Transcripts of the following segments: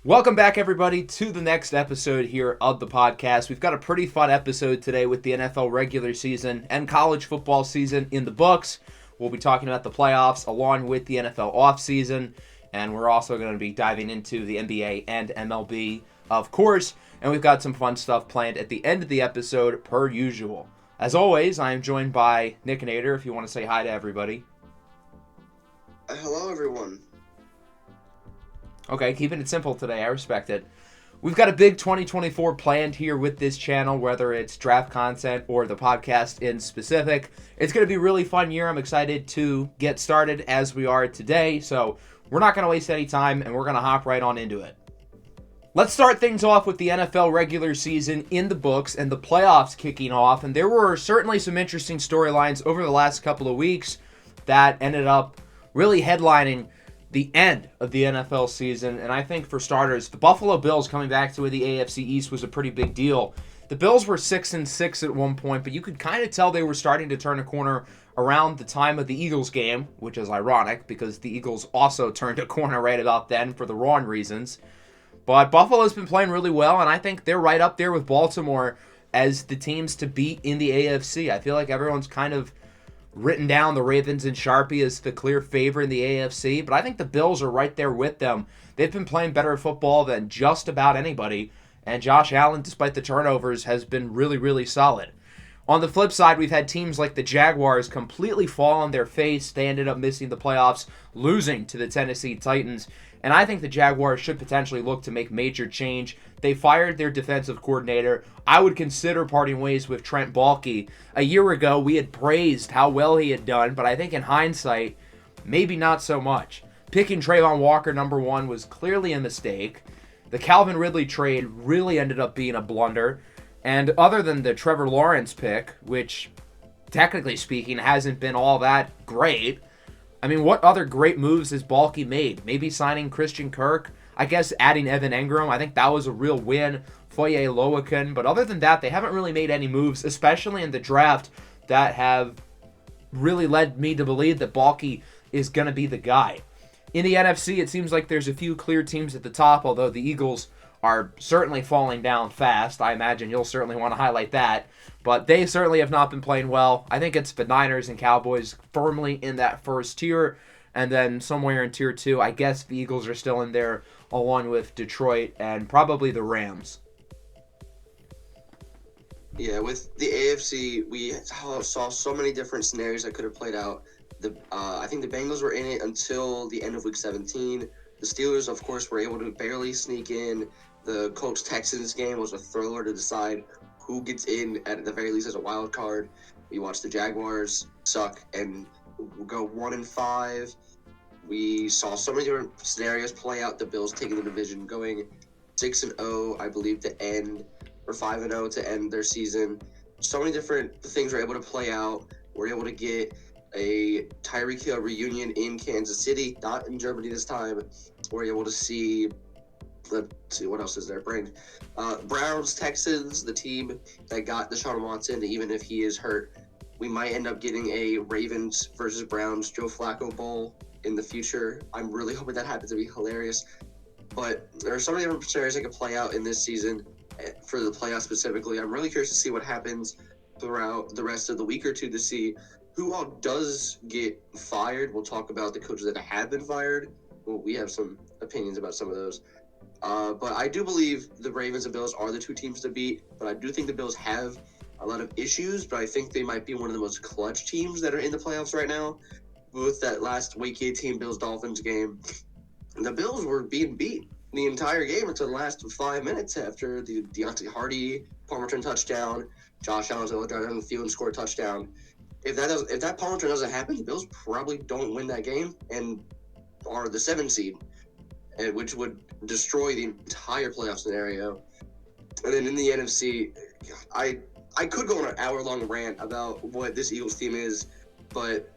Welcome back, everybody, to the next episode here of the podcast. We've got a pretty fun episode today with the NFL regular season and college football season in the books. We'll be talking about the playoffs along with the NFL offseason, and we're also going to be diving into the NBA and MLB, of course, and we've got some fun stuff planned at the end of the episode, per usual. As always, I am joined by Nick Nader, if you want to say hi to everybody. Hello, everyone. Okay, keeping it simple today. I respect it. We've got a big 2024 planned here with this channel, whether it's draft content or the podcast in specific. It's going to be a really fun year. I'm excited to get started as we are today. So we're not going to waste any time, and we're going to hop right on into it. Let's start things off with the NFL regular season in the books and the playoffs kicking off. And there were certainly some interesting storylines over the last couple of weeks that ended up really headlining the end of the NFL season. And I think for starters, the Buffalo Bills coming back to the AFC East was a pretty big deal. The Bills were 6-6 at one point, but you could kind of tell they were starting to turn a corner around the time of the Eagles game, which is ironic because the Eagles also turned a corner right about then for the wrong reasons. But Buffalo's been playing really well, and I think they're right up there with Baltimore as the teams to beat in the AFC. I feel like everyone's kind of written down the Ravens and Sharpie as the clear favorite in the AFC, but I think the Bills are right there with them. They've been playing better football than just about anybody, and Josh Allen, despite the turnovers, has been really, really solid. On the flip side, we've had teams like the Jaguars completely fall on their face. They ended up missing the playoffs, losing to the Tennessee Titans, and I think the Jaguars should potentially look to make major change. They fired their defensive coordinator. I would consider parting ways with Trent Baalke. A year ago, we had praised how well he had done, but I think in hindsight, maybe not so much. Picking Trayvon Walker number one was clearly a mistake. The Calvin Ridley trade really ended up being a blunder. And other than the Trevor Lawrence pick, which technically speaking hasn't been all that great, I mean, what other great moves has Baalke made? Maybe signing Christian Kirk? I guess adding Evan Engram. I think that was a real win. Foye Oluokun. But other than that, they haven't really made any moves, especially in the draft, that have really led me to believe that Baalke is going to be the guy. In the NFC, it seems like there's a few clear teams at the top, although the Eagles are certainly falling down fast. I imagine you'll certainly want to highlight that. But they certainly have not been playing well. I think it's the Niners and Cowboys firmly in that first tier. And then somewhere in tier 2, I guess the Eagles are still in there along with Detroit and probably the Rams. Yeah, with the AFC, we saw so many different scenarios that could have played out. I think the Bengals were in it until the end of Week 17. The Steelers, of course, were able to barely sneak in. The Colts-Texans game was a thriller to decide who gets in, at the very least, as a wild card. We watched the Jaguars suck and go 1-5. We saw so many different scenarios play out. The Bills taking the division, going 6-0, I believe, to end, or 5-0 to end their season. So many different things were able to play out. We're able to get a Tyreek Hill reunion in Kansas City, not in Germany this time. We're able to see, let's see, what else is there? Browns, Texans, the team that got Deshaun Watson, even if he is hurt. We might end up getting a Ravens versus Browns Joe Flacco Bowl in the future. I'm really hoping that happens. It'd be hilarious. But there are so many different scenarios that could play out in this season for the playoffs specifically. I'm really curious to see what happens throughout the rest of the week or two to see who all does get fired. We'll talk about the coaches that have been fired. Well, we have some opinions about some of those. But I do believe the Ravens and Bills are the two teams to beat. But I do think the Bills have a lot of issues. But I think they might be one of the most clutch teams that are in the playoffs right now. With that last Week 18 Bills-Dolphins game, the Bills were being beat the entire game until the last 5 minutes after the Deontay Hardy punt return touchdown. Josh Allen's able to drive down the field and score a touchdown. If that punt return doesn't happen, the Bills probably don't win that game and are the 7th seed, which would destroy the entire playoff scenario. And then in the NFC, I could go on an hour-long rant about what this Eagles team is, but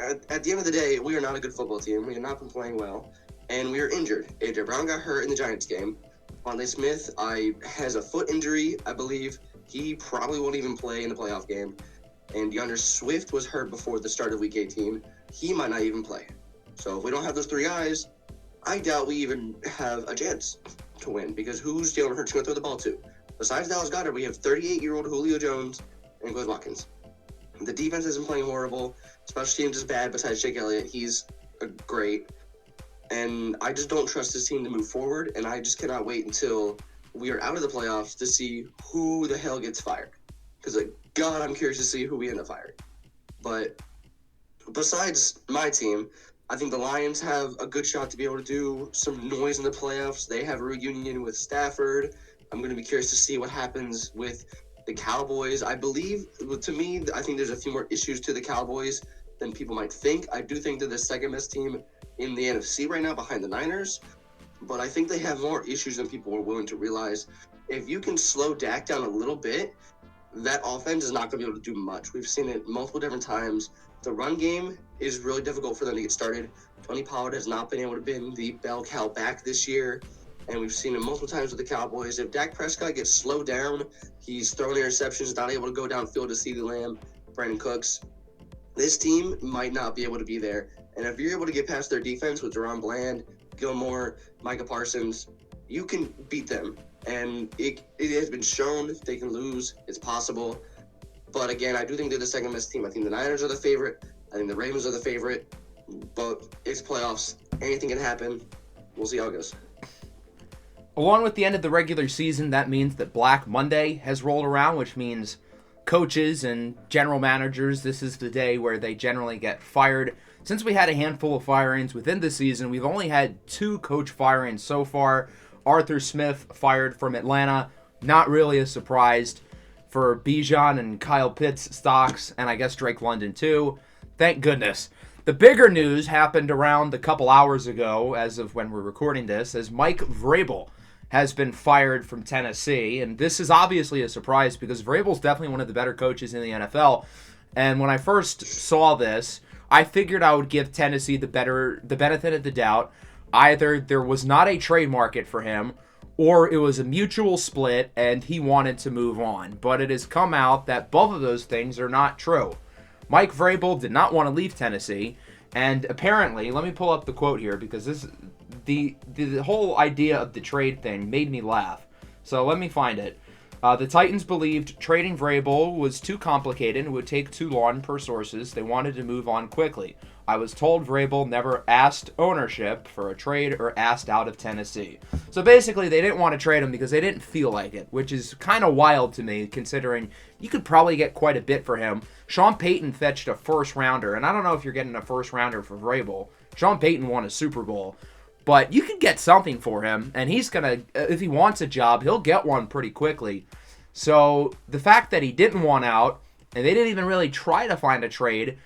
at the end of the day, we are not a good football team. We have not been playing well, and we are injured. A.J. Brown got hurt in the Giants game. Vontae Smith has a foot injury, I believe. He probably won't even play in the playoff game. And DeAndre Swift was hurt before the start of Week 18. He might not even play. So if we don't have those three guys, I doubt we even have a chance to win because who's Jalen Hurts going to throw the ball to? Besides Dallas Goedert, we have 38-year-old Julio Jones and Quez Watkins. The defense isn't playing horrible. Special teams is bad besides Jake Elliott. He's great. And I just don't trust this team to move forward, and I just cannot wait until we are out of the playoffs to see who the hell gets fired. Because, God, I'm curious to see who we end up firing. But besides my team, I think the Lions have a good shot to be able to do some noise in the playoffs. They have a reunion with Stafford. I'm going to be curious to see what happens with the Cowboys. I believe, to me, I think there's a few more issues to the Cowboys than people might think. I do think they're the second best team in the NFC right now behind the Niners, but I think they have more issues than people are willing to realize. If you can slow Dak down a little bit, that offense is not going to be able to do much. We've seen it multiple different times. The run game is really difficult for them to get started. Tony Pollard has not been able to be the bell cow back this year, and we've seen it multiple times with the Cowboys. If Dak Prescott gets slowed down, he's throwing interceptions, not able to go downfield to CeeDee Lamb, Brandon Cooks, this team might not be able to be there. And if you're able to get past their defense with Deron Bland, Gilmore, Micah Parsons, you can beat them. And it has been shown if they can lose, it's possible. But again, I do think they're the second best team. I think the Niners are the favorite. I think the Ravens are the favorite. But it's playoffs. Anything can happen. We'll see how it goes. Along with the end of the regular season, that means that Black Monday has rolled around, which means coaches and general managers, this is the day where they generally get fired. Since we had a handful of firings within the season, we've only had 2 coach firings so far. Arthur Smith fired from Atlanta. Not really a surprise for Bijan and Kyle Pitts stocks, and I guess Drake London too. Thank goodness. The bigger news happened around a couple hours ago, as of when we're recording this, as Mike Vrabel has been fired from Tennessee, and this is obviously a surprise because Vrabel's definitely one of the better coaches in the NFL. And when I first saw this, I figured I would give Tennessee the benefit of the doubt. Either there was not a trade market for him, or it was a mutual split and he wanted to move on. But it has come out that both of those things are not true. Mike Vrabel did not want to leave Tennessee, and apparently, let me pull up the quote here because this the whole idea of the trade thing made me laugh. So let me find it. The Titans believed trading Vrabel was too complicated and would take too long per sources. They wanted to move on quickly. I was told Vrabel never asked ownership for a trade or asked out of Tennessee. So basically, they didn't want to trade him because they didn't feel like it, which is kind of wild to me considering you could probably get quite a bit for him. Sean Payton fetched a first rounder, and I don't know if you're getting a first rounder for Vrabel. Sean Payton won a Super Bowl. But you can get something for him, and he's going to, if he wants a job, he'll get one pretty quickly. So the fact that he didn't want out, and they didn't even really try to find a trade,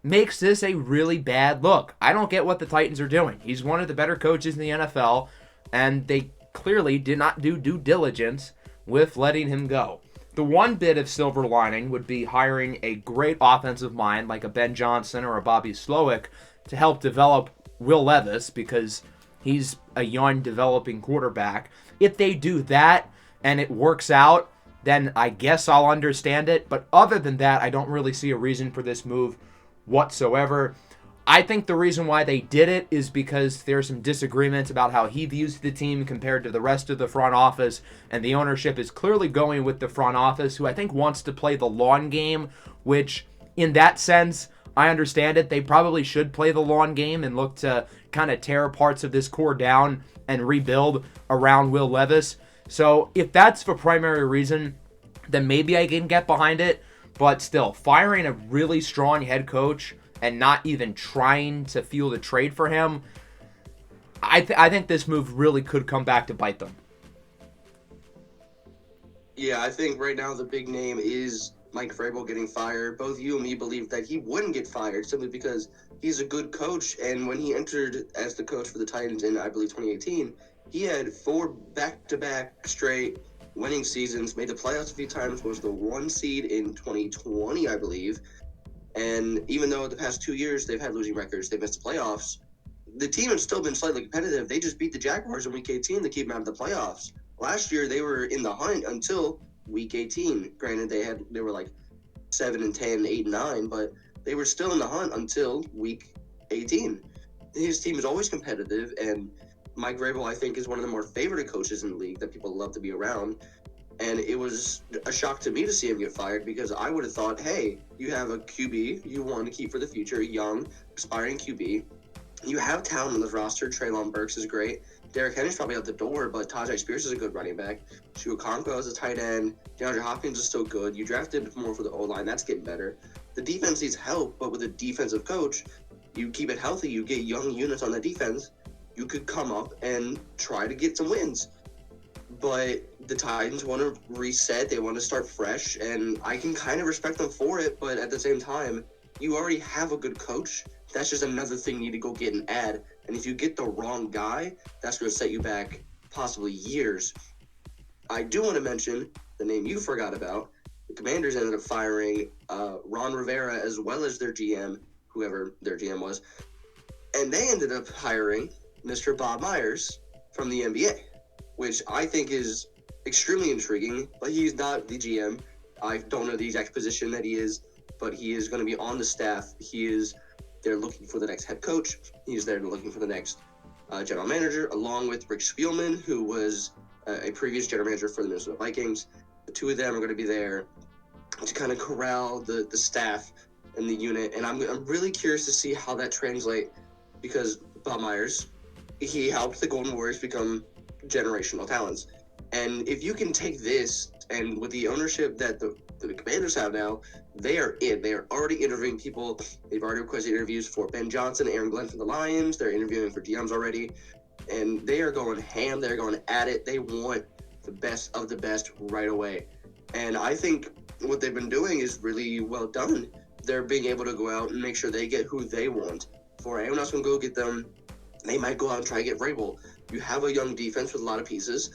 makes this a really bad look. I don't get what the Titans are doing. He's one of the better coaches in the NFL, and they clearly did not do due diligence with letting him go. The one bit of silver lining would be hiring a great offensive mind like a Ben Johnson or a Bobby Slowick to help develop Will Levis, because he's a young developing quarterback. If they do that and it works out, then I guess I'll understand it. But other than that, I don't really see a reason for this move whatsoever. I think the reason why they did it is because there's some disagreements about how he views the team compared to the rest of the front office, and the ownership is clearly going with the front office, who I think wants to play the long game, which in that sense, I understand it. They probably should play the long game and look to kind of tear parts of this core down and rebuild around Will Levis. So if that's the primary reason, then maybe I can get behind it. But still, firing a really strong head coach and not even trying to field a trade for him, I think this move really could come back to bite them. Yeah, I think right now the big name is Mike Vrabel getting fired. Both you and me believe that he wouldn't get fired simply because he's a good coach. And when he entered as the coach for the Titans in, I believe, 2018, he had 4 back-to-back straight winning seasons, made the playoffs a few times, was the 1 seed in 2020, I believe. And even though the past 2 years they've had losing records, they've missed the playoffs, the team has still been slightly competitive. They just beat the Jaguars in Week 18 to keep them out of the playoffs. Last year, they were in the hunt until Week 18. Granted, they were like 7-10, 8-9, but they were still in the hunt until Week 18. His team is always competitive, and Mike Vrabel, I think, is one of the more favorite coaches in the league that people love to be around. And it was a shock to me to see him get fired because I would have thought, hey, you have a QB you want to keep for the future, a young, aspiring QB. You have talent on the roster. Treylon Burks is great. Derrick Henry's probably out the door, but Tajay Spears is a good running back. Chua Okonkwo is a tight end. DeAndre Hopkins is still good. You drafted more for the O-line. That's getting better. The defense needs help, but with a defensive coach, you keep it healthy. You get young units on the defense. You could come up and try to get some wins. But the Titans want to reset. They want to start fresh, and I can kind of respect them for it, but at the same time, you already have a good coach. That's just another thing you need to go get and add. And if you get the wrong guy, that's going to set you back possibly years. I do want to mention the name you forgot about. The Commanders ended up firing Ron Rivera as well as their GM, whoever their GM was. And they ended up hiring Mr. Bob Myers from the NBA, which I think is extremely intriguing, but he's not the GM. I don't know the exact position that he is, but he is going to be on the staff. They're looking for the next head coach. He's there looking for the next general manager, along with Rick Spielman, who was a previous general manager for the Minnesota Vikings. The two of them are going to be there to kind of corral the staff and the unit, and I'm really curious to see how that translates, because Bob Myers, he helped the Golden Warriors become generational talents. And if you can take this, and with the ownership that the Commanders have now, they are already interviewing people. They've already requested interviews for Ben Johnson, Aaron Glenn from the Lions. They're interviewing for GMs already. And they are going ham. They're going at it. They want the best of the best right away. And I think what they've been doing is really well done. They're being able to go out and make sure they get who they want. Before anyone else can go get them, they might go out and try to get Vrabel. You have a young defense with a lot of pieces.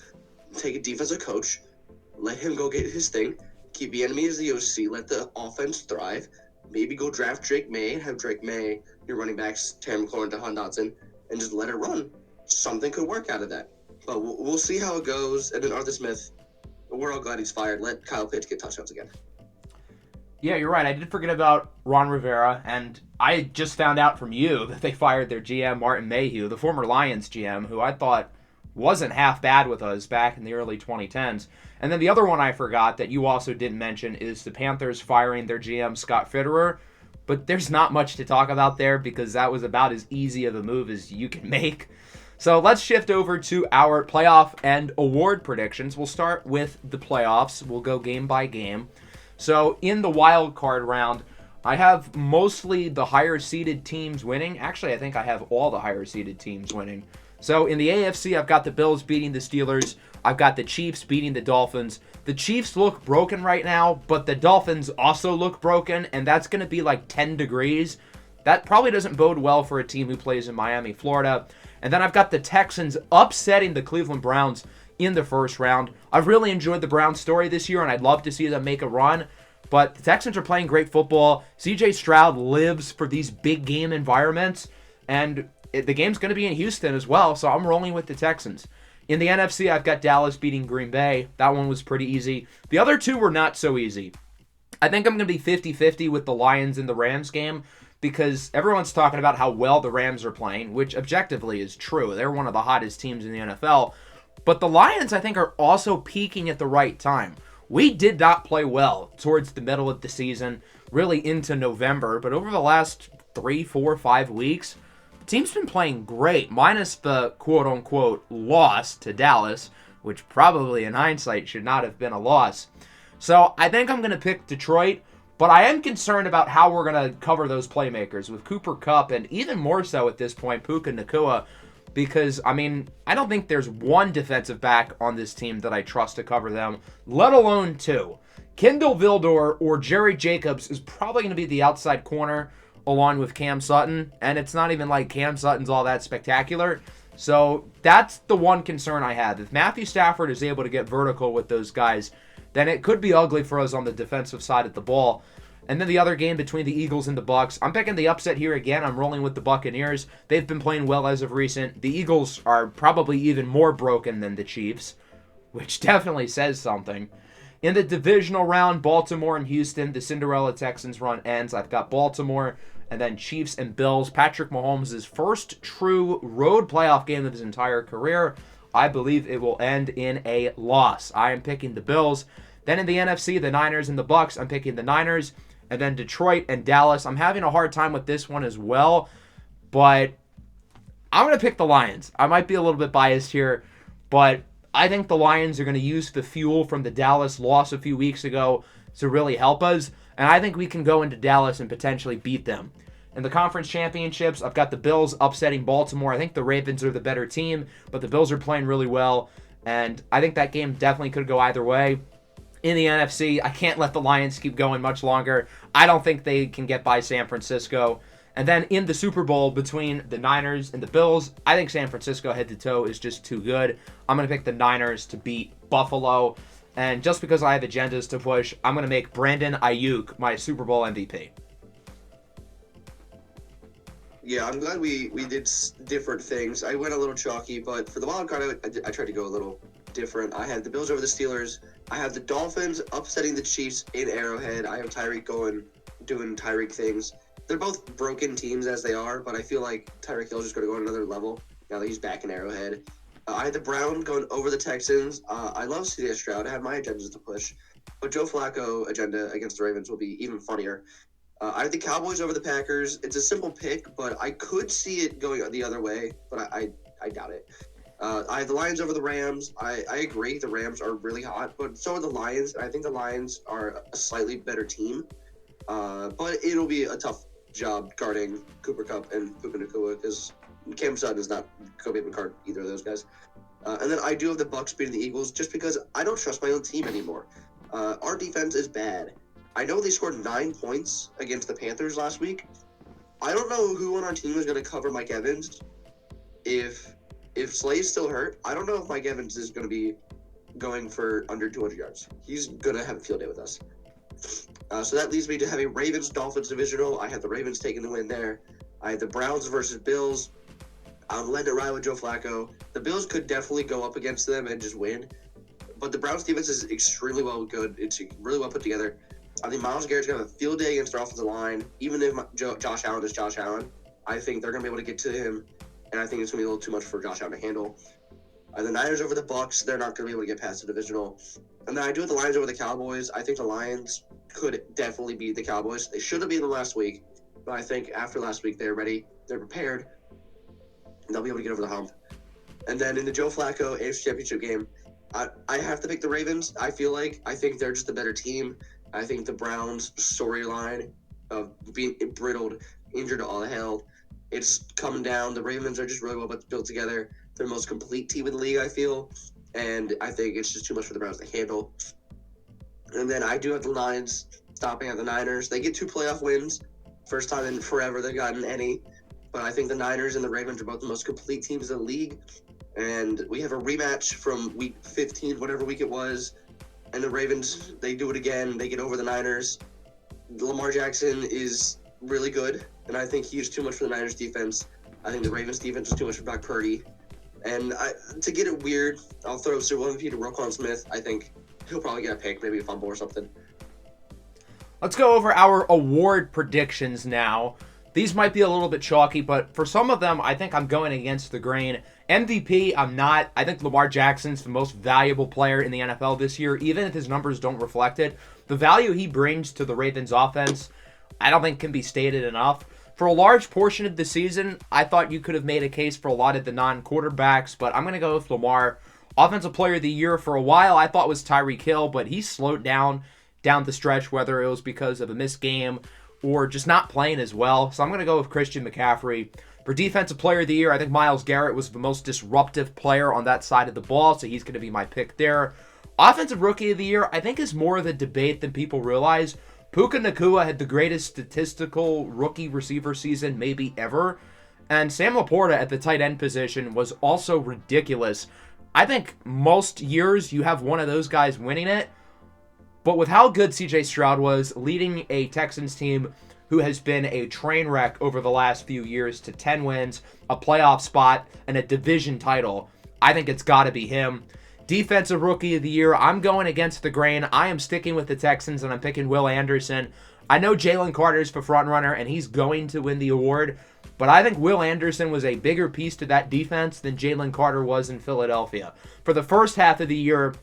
Take a defensive coach. Let him go get his thing. Keep Bieniemy as the OC. Let the offense thrive. Maybe go draft Drake May and have Drake May, your running backs, Terry McLaurin, DeHaan Dotson, and just let it run. Something could work out of that. But we'll see how it goes. And then Arthur Smith, we're all glad he's fired. Let Kyle Pitts get touchdowns again. Yeah, you're right. I did forget about Ron Rivera, and I just found out from you that they fired their GM, Martin Mayhew, the former Lions GM, who I thought wasn't half bad with us back in the early 2010s. And then the other one I forgot that you also didn't mention is the Panthers firing their GM, Scott Fitterer. But there's not much to talk about there because that was about as easy of a move as you can make. So let's shift over to our playoff and award predictions. We'll start with the playoffs. We'll go game by game. So in the wild card round, I have mostly the higher seeded teams winning. Actually, I think I have all the higher seeded teams winning. So in the AFC, I've got the Bills beating the Steelers. I've got the Chiefs beating the Dolphins. The Chiefs look broken right now, but the Dolphins also look broken, and that's going to be like 10 degrees. That probably doesn't bode well for a team who plays in Miami, Florida. And then I've got the Texans upsetting the Cleveland Browns in the first round. I've really enjoyed the Browns story this year, and I'd love to see them make a run. But the Texans are playing great football. CJ Stroud lives for these big game environments, and the game's going to be in Houston as well, so I'm rolling with the Texans. In the NFC, I've got Dallas beating Green Bay. That one was pretty easy. The other two were not so easy. I think I'm going to be 50-50 with the Lions in the Rams game because everyone's talking about how well the Rams are playing, which objectively is true. They're one of the hottest teams in the NFL. But the Lions, I think, are also peaking at the right time. We did not play well towards the middle of the season, really into November, but over the last 3, 4, 5 weeks, the team's been playing great, minus the quote-unquote loss to Dallas, which probably in hindsight should not have been a loss. So I think I'm going to pick Detroit, but I am concerned about how we're going to cover those playmakers with Cooper Kupp and even more so at this point, Puka Nacua, because, I mean, I don't think there's one defensive back on this team that I trust to cover them, let alone two. Kindle Vildor or Jerry Jacobs is probably going to be the outside corner along with Cam Sutton, and it's not even like Cam Sutton's all that spectacular. So that's the one concern I have. If Matthew Stafford is able to get vertical with those guys, then it could be ugly for us on the defensive side of the ball. And then the other game between the Eagles and the Bucs, I'm picking the upset here again. I'm rolling with the Buccaneers. They've been playing well as of recent. The Eagles are probably even more broken than the Chiefs, which definitely says something. In the divisional round, Baltimore and Houston, the Cinderella Texans run ends. I've got Baltimore and then Chiefs and Bills. Patrick Mahomes' first true road playoff game of his entire career. I believe it will end in a loss. I am picking the Bills. Then in the NFC, the Niners and the Bucks. I'm picking the Niners. And then Detroit and Dallas. I'm having a hard time with this one as well, but I'm going to pick the Lions. I might be a little bit biased here, but I think the Lions are going to use the fuel from the Dallas loss a few weeks ago to really help us, and I think we can go into Dallas and potentially beat them. In the conference championships, I've got the Bills upsetting Baltimore. I think the Ravens are the better team, but the Bills are playing really well, and I think that game definitely could go either way. In the NFC, I can't let the Lions keep going much longer. I don't think they can get by San Francisco. And then in the Super Bowl between the Niners and the Bills, I think San Francisco head-to-toe is just too good. I'm going to pick the Niners to beat Buffalo. And just because I have agendas to push, I'm going to make Brandon Ayuk my Super Bowl MVP. Yeah, I'm glad we did different things. I went a little chalky, but for the wild card, I tried to go a little different. I had the Bills over the Steelers. I have the Dolphins upsetting the Chiefs in Arrowhead. I have Tyreek doing Tyreek things. They're both broken teams as they are, but I feel like Tyreek Hill's just going to go to another level now that he's back in Arrowhead. I had the Browns going over the Texans. I love CJ Stroud. I have my agendas to push, but Joe Flacco agenda against the Ravens will be even funnier. I had the Cowboys over the Packers. It's a simple pick, but I could see it going the other way, but I doubt it. I have the Lions over the Rams. I agree. The Rams are really hot, but so are the Lions. I think the Lions are a slightly better team, but it'll be a tough job guarding Cooper Kupp and Puka Nacua because Cam Sutton is not going to be able to guard either of those guys. And then I do have the Bucs beating the Eagles just because I don't trust my own team anymore. Our defense is bad. I know they scored 9 points against the Panthers last week. I don't know who on our team is going to cover Mike Evans. If Slay's still hurt, I don't know if Mike Evans is going to be going for under 200 yards. He's going to have a field day with us. So that leads me to having Ravens-Dolphins divisional. I have the Ravens taking the win there. I have the Browns versus Bills. I'm letting it ride with Joe Flacco. The Bills could definitely go up against them and just win. But the Browns defense is extremely good. It's really well put together. I think Myles Garrett's going to have a field day against their offensive line. Even if Josh Allen is Josh Allen, I think they're going to be able to get to him. And I think it's going to be a little too much for Josh Allen to handle. The Niners over the Bucs, they're not going to be able to get past the divisional. And then I do have the Lions over the Cowboys. I think the Lions could definitely beat the Cowboys. They should have beaten them last week, but I think after last week they're ready, they're prepared, and they'll be able to get over the hump. And then in the Joe Flacco AFC Championship game, I have to pick the Ravens. I think they're just a better team. I think the Browns' storyline of being brittled, injured to all hell, it's coming down. The Ravens are just really well built together. They're the most complete team in the league, I feel. And I think it's just too much for the Browns to handle. And then I do have the Lions stopping at the Niners. They get 2 playoff wins. First time in forever they've gotten any. But I think the Niners and the Ravens are both the most complete teams in the league. And we have a rematch from week 15, whatever week it was. And the Ravens, they do it again. They get over the Niners. Lamar Jackson is really good. And I think he's too much for the Niners defense. I think the Ravens defense is too much for Brock Purdy. And to get it weird, I'll throw Super Bowl MVP to Roquan Smith. I think he'll probably get a pick, maybe a fumble or something. Let's go over our award predictions now. These might be a little bit chalky, but for some of them, I think I'm going against the grain. MVP, I'm not. I think Lamar Jackson's the most valuable player in the NFL this year, even if his numbers don't reflect it. The value he brings to the Ravens offense, I don't think can be stated enough. For a large portion of the season, I thought you could have made a case for a lot of the non-quarterbacks, but I'm going to go with Lamar. Offensive Player of the Year for a while I thought was Tyreek Hill, but he slowed down the stretch, whether it was because of a missed game or just not playing as well. So I'm going to go with Christian McCaffrey. For Defensive Player of the Year, I think Myles Garrett was the most disruptive player on that side of the ball, so he's going to be my pick there. Offensive Rookie of the Year, I think is more of a debate than people realize. Puka Nacua had the greatest statistical rookie receiver season maybe ever, and Sam Laporta at the tight end position was also ridiculous. I think most years you have one of those guys winning it, but with how good CJ Stroud was leading a Texans team who has been a train wreck over the last few years to 10 wins, a playoff spot, and a division title, I think it's got to be him. Defensive Rookie of the Year, I'm going against the grain. I am sticking with the Texans, and I'm picking Will Anderson. I know Jalen Carter's the front runner, and he's going to win the award, but I think Will Anderson was a bigger piece to that defense than Jalen Carter was in Philadelphia. For the first half of the year,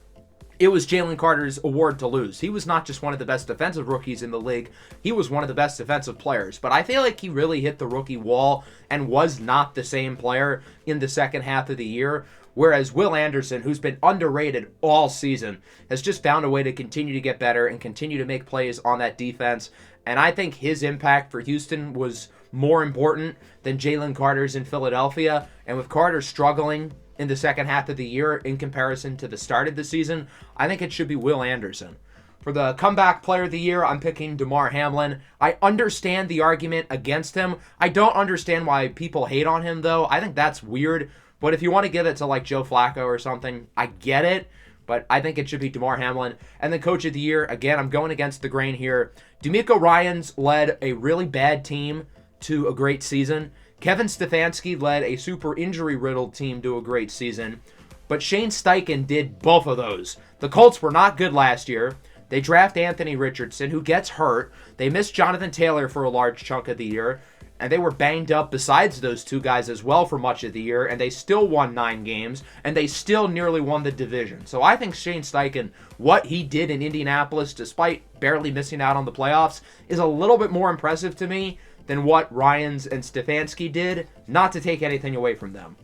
it was Jalen Carter's award to lose. He was not just one of the best defensive rookies in the league, he was one of the best defensive players. But I feel like he really hit the rookie wall and was not the same player in the second half of the year. Whereas Will Anderson, who's been underrated all season, has just found a way to continue to get better and continue to make plays on that defense. And I think his impact for Houston was more important than Jalen Carter's in Philadelphia. And with Carter struggling in the second half of the year in comparison to the start of the season, I think it should be Will Anderson. For the comeback player of the year, I'm picking Damar Hamlin. I understand the argument against him. I don't understand why people hate on him, though. I think that's weird. But if you want to give it to like Joe Flacco or something, I get it. But I think it should be Damar Hamlin. And then Coach of the Year, again, I'm going against the grain here. DeMeco Ryans led a really bad team to a great season. Kevin Stefanski led a super injury-riddled team to a great season. But Shane Steichen did both of those. The Colts were not good last year. They draft Anthony Richardson, who gets hurt. They missed Jonathan Taylor for a large chunk of the year. And they were banged up besides those two guys as well for much of the year, and they still won 9 games, and they still nearly won the division. So I think Shane Steichen, what he did in Indianapolis, despite barely missing out on the playoffs, is a little bit more impressive to me than what Ryans and Stefanski did, not to take anything away from them.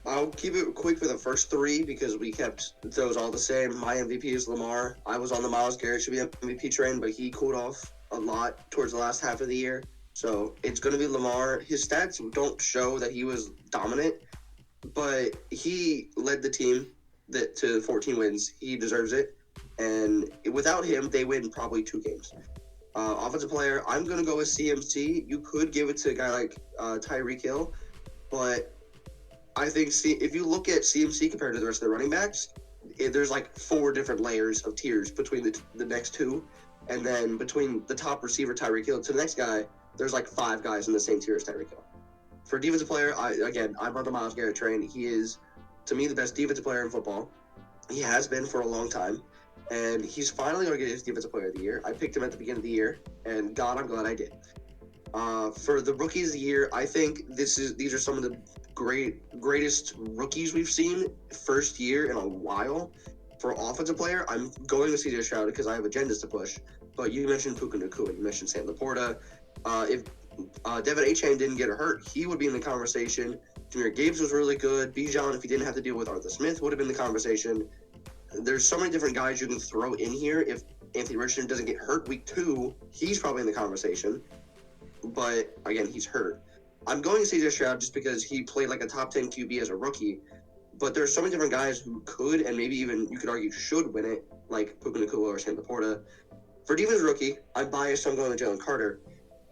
I'll keep it quick for the first 3 because we kept those all the same. My MVP is Lamar. I was on the Myles Garrett should be MVP train, but he cooled off a lot towards the last half of the year. So it's going to be Lamar. His stats don't show that he was dominant, but he led the team to 14 wins. He deserves it. And without him, they win probably 2 games. Offensive player, I'm going to go with CMC. You could give it to a guy like Tyreek Hill, but I think if you look at CMC compared to the rest of the running backs, there's like 4 different layers of tiers between the next 2. And then between the top receiver, Tyreek Hill, to the next guy, there's like 5 guys in the same tier as Tyreek Hill. For defensive player, I'm on the Myles Garrett train. He is, to me, the best defensive player in football. He has been for a long time. And he's finally going to get his defensive player of the year. I picked him at the beginning of the year. And God, I'm glad I did. For the rookies of the year, I think these are some of the greatest rookies we've seen first year in a while. For offensive player, I'm going to CJ Stroud because I have agendas to push. But you mentioned Puka Nacua, you mentioned Sam Laporta. If Devin Achane didn't get hurt, he would be in the conversation. Jahmyr Gibbs was really good. Bijan, if he didn't have to deal with Arthur Smith, would have been in the conversation. There's so many different guys you can throw in here. If Anthony Richardson doesn't get hurt week 2, he's probably in the conversation. But again, he's hurt. I'm going to CJ Stroud just because he played like a top 10 QB as a rookie. But there's so many different guys who could, and maybe even you could argue should win it, like Puka Nacua or Sam Laporta. For defense rookie, I'm biased, so I'm going with Jalen Carter.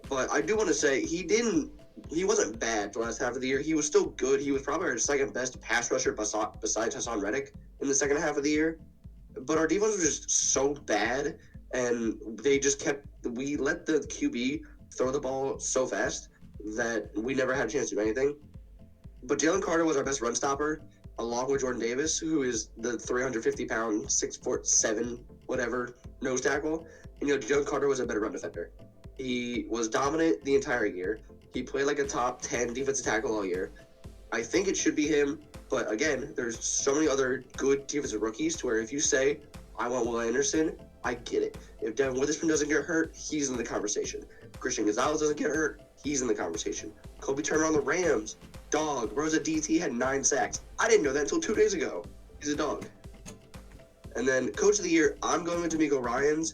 But I do want to say he wasn't bad the last half of the year. He was still good. He was probably our second best pass rusher besides Hassan Reddick in the second half of the year. But our defense was just so bad, and we let the QB throw the ball so fast that we never had a chance to do anything. But Jalen Carter was our best run stopper, along with Jordan Davis, who is the 350-pound, 6'7", whatever, nose tackle. And, Jalen Carter was a better run defender. He was dominant the entire year. He played like a top 10 defensive tackle all year. I think it should be him, but again, there's so many other good defensive rookies to where if you say, I want Will Anderson, I get it. If Devin Witherspoon doesn't get hurt, he's in the conversation. Christian Gonzalez doesn't get hurt, he's in the conversation. Kobe Turner on the Rams, dog. Rosa DT had 9 sacks. I didn't know that until 2 days ago. He's a dog. And then Coach of the Year, I'm going with DeMeco Ryans.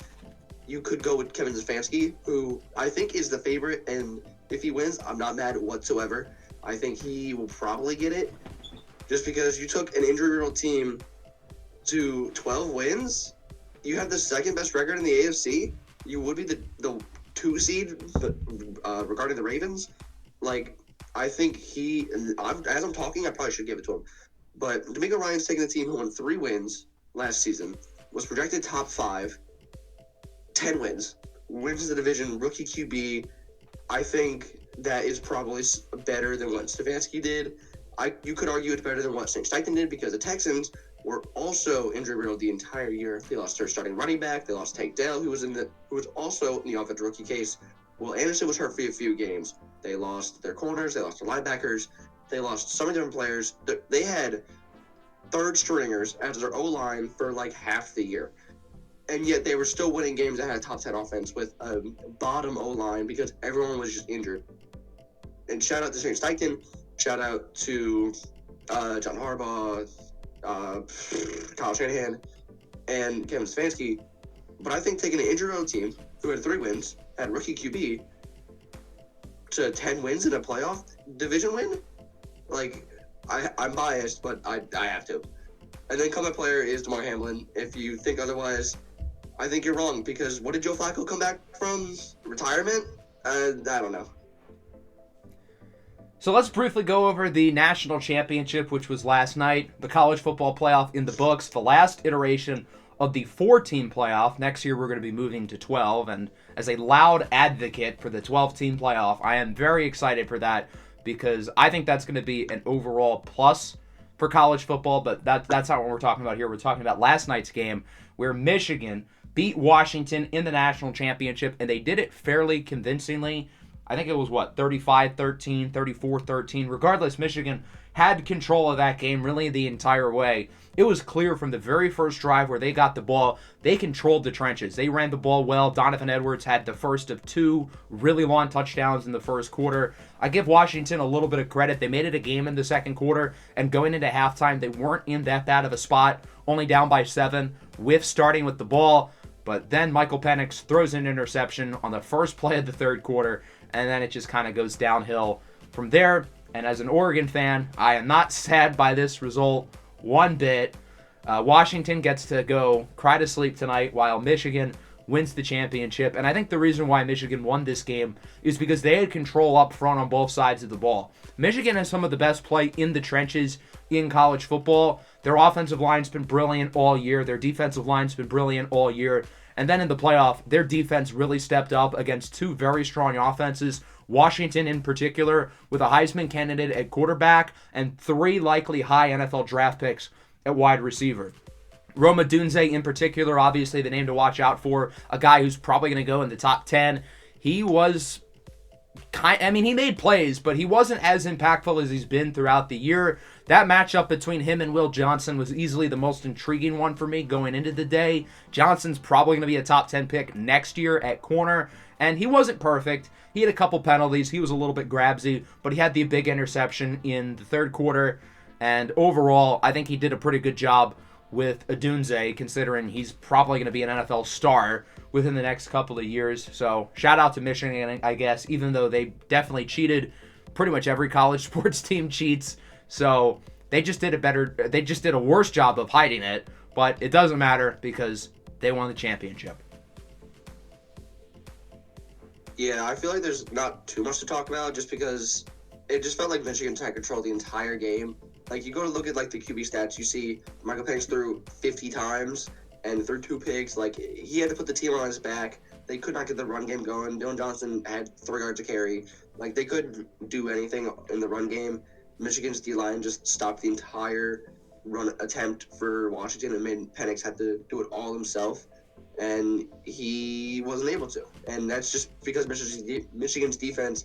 You could go with Kevin Stefanski, who I think is the favorite, and if he wins, I'm not mad whatsoever. I think he will probably get it, just because you took an injury-riddled team to 12 wins. You have the second best record in the AFC. You would be the 2 seed regarding the Ravens. Like, I think as I'm talking, I probably should give it to him. But DeMeco Ryans taking the team who won 3 wins last season, was projected top 5, 10 wins, wins the division, rookie QB. I think that is probably better than what Stefanski did. You could argue it's better than what St. Steichen did because the Texans were also injury riddled the entire year. They lost their starting running back. They lost Tank Dell, who was also in the offensive rookie case. Will Anderson was hurt for a few games. They lost their corners. They lost their linebackers. They lost so many different players. They had third stringers as their O-line for like half the year. And yet they were still winning games that had a top 10 offense with a bottom O-line because everyone was just injured. And shout out to St. Steichen. Shout out to John Harbaugh, Kyle Shanahan, and Kevin Stefanski. But I think taking an injured team who had 3 wins, had rookie QB, to 10 wins in a playoff division win, like, I'm biased, but I have to. And then comeback player is DeMar Hamlin. If you think otherwise, I think you're wrong, because what did Joe Flacco come back from? Retirement? I don't know. So let's briefly go over the national championship, which was last night. The college football playoff in the books, the last iteration of the 4-team playoff. Next year we're going to be moving to 12, and as a loud advocate for the 12-team playoff, I am very excited for that because I think that's going to be an overall plus for college football, but that's not what we're talking about here. We're talking about last night's game where Michigan beat Washington in the national championship, and they did it fairly convincingly. I think it was, 35-13, 34-13. Regardless, Michigan had control of that game really the entire way. It was clear from the very first drive where they got the ball, they controlled the trenches. They ran the ball well. Donovan Edwards had the first of 2 really long touchdowns in the first quarter. I give Washington a little bit of credit. They made it a game in the second quarter, and going into halftime, they weren't in that bad of a spot, only down by 7, with starting with the ball. But then Michael Penix throws an interception on the first play of the third quarter, and then it just kind of goes downhill from there. And as an Oregon fan, I am not sad by this result one bit. Washington gets to go cry to sleep tonight while Michigan wins the championship. And I think the reason why Michigan won this game is because they had control up front on both sides of the ball. Michigan has some of the best play in the trenches in college football. Their offensive line's been brilliant all year. Their defensive line's been brilliant all year. And then in the playoff, their defense really stepped up against 2 very strong offenses. Washington in particular, with a Heisman candidate at quarterback and 3 likely high NFL draft picks at wide receiver. Rome Odunze in particular, obviously the name to watch out for, a guy who's probably going to go in the top 10. He was he made plays, but he wasn't as impactful as he's been throughout the year. That matchup between him and Will Johnson was easily the most intriguing one for me going into the day. Johnson's probably going to be a top 10 pick next year at corner, and he wasn't perfect. He had a couple penalties. He was a little bit grabsy, but he had the big interception in the third quarter, and overall, I think he did a pretty good job with Odunze, considering he's probably going to be an NFL star within the next couple of years. So shout out to Michigan, I guess, even though they definitely cheated. Pretty much every college sports team cheats. So they just did a worse job of hiding it, but it doesn't matter because they won the championship. Yeah, I feel like there's not too much to talk about just because it just felt like Michigan had control the entire game. Like, you go to look at, like, the QB stats, you see Michael Penix threw 50 times and threw 2 picks. Like, he had to put the team on his back. They could not get the run game going. Dylan Johnson had 3 yards to carry. Like, they couldn't do anything in the run game. Michigan's D-line just stopped the entire run attempt for Washington and made Penix have to do it all himself. And he wasn't able to. And that's just because Michigan's defense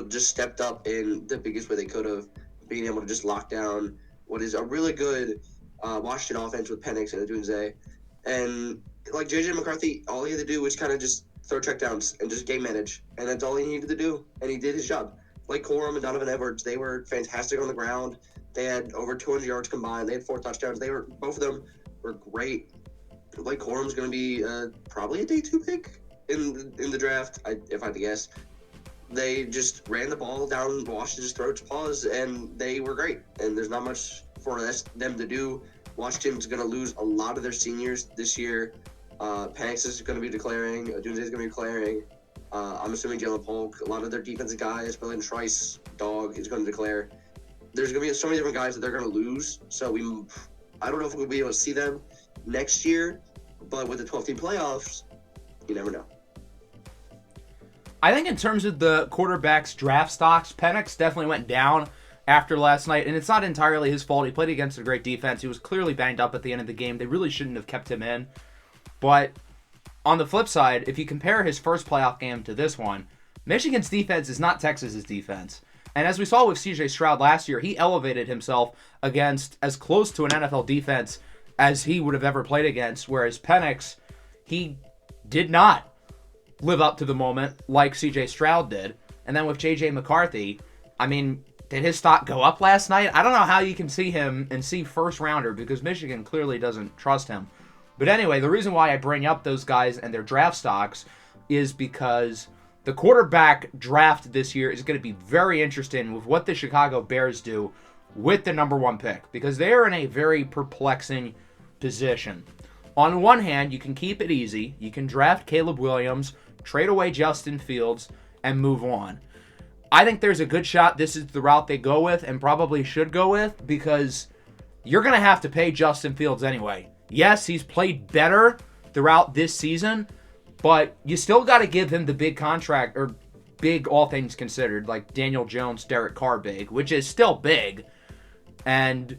just stepped up in the biggest way they could have, being able to just lock down what is a really good Washington offense with Penix and Odunze. And, like, J.J. McCarthy, all he had to do was kind of just throw checkdowns and just game manage. And that's all he needed to do. And he did his job. Like Corum and Donovan Edwards, they were fantastic on the ground. They had over 200 yards combined. They had 4 touchdowns. Both of them were great. Like Corum's going to be probably a day 2 pick in the draft, if I had to guess. They just ran the ball down Washington's throats, paws, and they were great. And there's not much for them to do. Washington's going to lose a lot of their seniors this year. Penix is going to be declaring. Odunze is going to be declaring. I'm assuming Jalen Polk. A lot of their defensive guys, Berlin Trice, Dog, is going to declare. There's going to be so many different guys that they're going to lose. So I don't know if we'll be able to see them next year. But with the 12-team playoffs, you never know. I think in terms of the quarterbacks draft stocks, Penix definitely went down after last night, and it's not entirely his fault. He played against a great defense. He was clearly banged up at the end of the game. They really shouldn't have kept him in. But on the flip side, if you compare his first playoff game to this one, Michigan's defense is not Texas's defense. And as we saw with CJ Stroud last year, he elevated himself against as close to an NFL defense as he would have ever played against, whereas Penix, he did not live up to the moment like CJ Stroud did. And then with JJ McCarthy, I mean, did his stock go up last night? I don't know how you can see him and see first rounder because Michigan clearly doesn't trust him. But anyway, the reason why I bring up those guys and their draft stocks is because the quarterback draft this year is going to be very interesting with what the Chicago Bears do with the number 1 pick, because they are in a very perplexing position. On one hand, you can keep it easy. You can draft Caleb Williams, trade away Justin Fields, and move on. I think there's a good shot this is the route they go with and probably should go with, because you're going to have to pay Justin Fields anyway. Yes, he's played better throughout this season, but you still got to give him the big contract, or big all things considered, like Daniel Jones, Derek Carr big, which is still big. And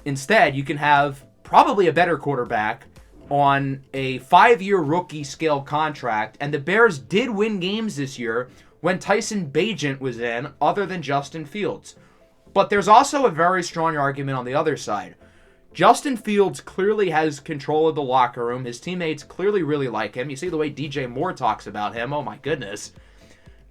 instead, you can have probably a better quarterback on a 5-year rookie scale contract. And the Bears did win games this year when Tyson Bagent was in, other than Justin Fields. But there's also a very strong argument on the other side. Justin Fields clearly has control of the locker room. His teammates clearly really like him. You see the way DJ Moore talks about him. Oh my goodness.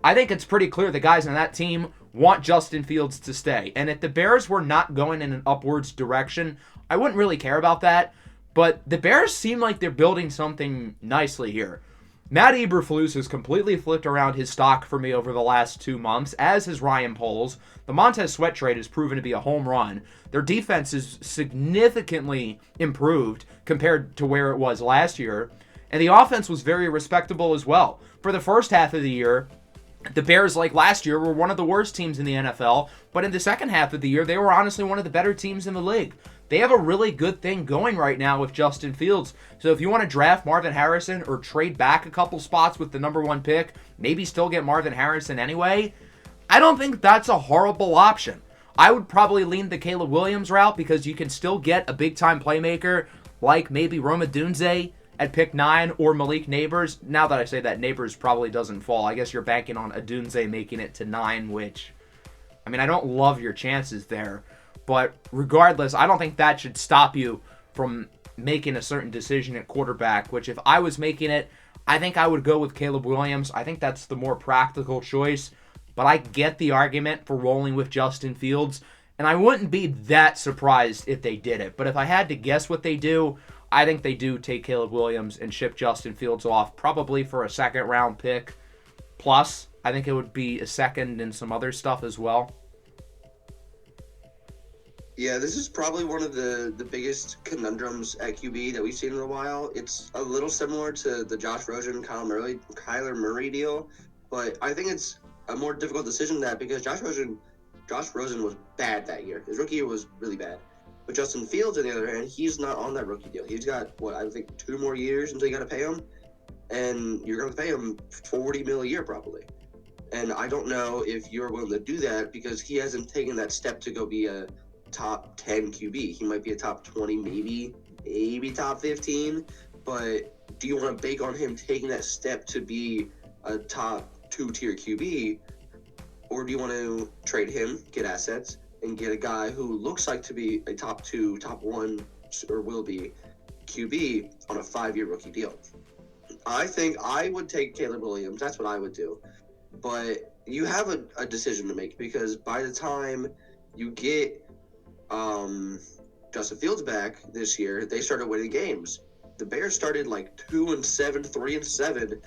I think it's pretty clear the guys on that team want Justin Fields to stay. And if the Bears were not going in an upwards direction, I wouldn't really care about that. But the Bears seem like they're building something nicely here. Matt Eberflus has completely flipped around his stock for me over the last 2 months, as has Ryan Poles. The Montez Sweat trade has proven to be a home run. Their defense is significantly improved compared to where it was last year. And the offense was very respectable as well. For the first half of the year, the Bears, like last year, were one of the worst teams in the NFL. But in the second half of the year, they were honestly one of the better teams in the league. They have a really good thing going right now with Justin Fields. So if you want to draft Marvin Harrison or trade back a couple spots with the number 1 pick, maybe still get Marvin Harrison anyway, I don't think that's a horrible option. I would probably lean the Caleb Williams route because you can still get a big-time playmaker like maybe Roma Dunze at pick 9 or Malik Neighbors. Now that I say that, Neighbors probably doesn't fall. I guess you're banking on Dunze making it to 9, which, I mean, I don't love your chances there. But regardless, I don't think that should stop you from making a certain decision at quarterback, which if I was making it, I think I would go with Caleb Williams. I think that's the more practical choice. But I get the argument for rolling with Justin Fields, and I wouldn't be that surprised if they did it. But if I had to guess what they do, I think they do take Caleb Williams and ship Justin Fields off, probably for a second-round pick. Plus, I think it would be a second and some other stuff as well. Yeah, this is probably one of the biggest conundrums at QB that we've seen in a while. It's a little similar to the Josh Rosen, Kyler Murray deal, but I think it's a more difficult decision than that because Josh Rosen was bad that year. His rookie year was really bad. But Justin Fields, on the other hand, he's not on that rookie deal. He's got, I think 2 more years until you got to pay him, and you're going to pay him $40 million a year probably. And I don't know if you're willing to do that because he hasn't taken that step to go be a top 10 QB. He might be a top 20, maybe top 15, but do you want to bake on him taking that step to be a top 2-tier QB, or do you want to trade him, get assets, and get a guy who looks like to be a top 2, top 1, or will be QB on a 5-year rookie deal? I think I would take Caleb Williams. That's what I would do. But you have a decision to make because by the time you get Justin Fields back this year, they started winning games. The Bears started like 2-7, 3-7,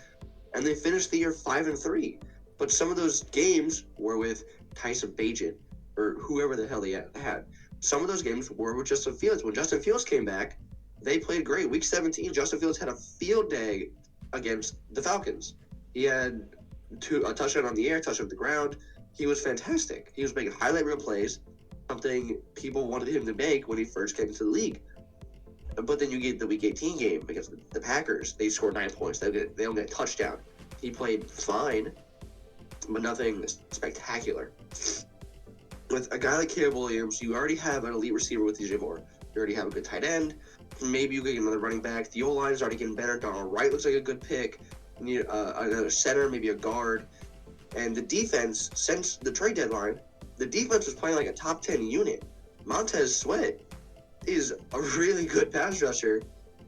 and they finished the year 5-3. But some of those games were with Tyson Bagent or whoever the hell they had. Some of those games were with Justin Fields. When Justin Fields came back, they played great. Week 17, Justin Fields had a field day against the Falcons. He had a touchdown on the air, touchdown on the ground. He was fantastic. He was making highlight reel plays, something people wanted him to make when he first came into the league. But then you get the Week 18 game against the Packers. They scored 9 points. They don't get a touchdown. He played fine, but nothing spectacular. with a guy like Caleb Williams, you already have an elite receiver with DJ Moore. You already have a good tight end. Maybe you get another running back. The O-line is already getting better. Donald Wright looks like a good pick. You need another center, maybe a guard. And the defense, since the trade deadline, the defense was playing like a top 10 unit. Montez Sweat is a really good pass rusher.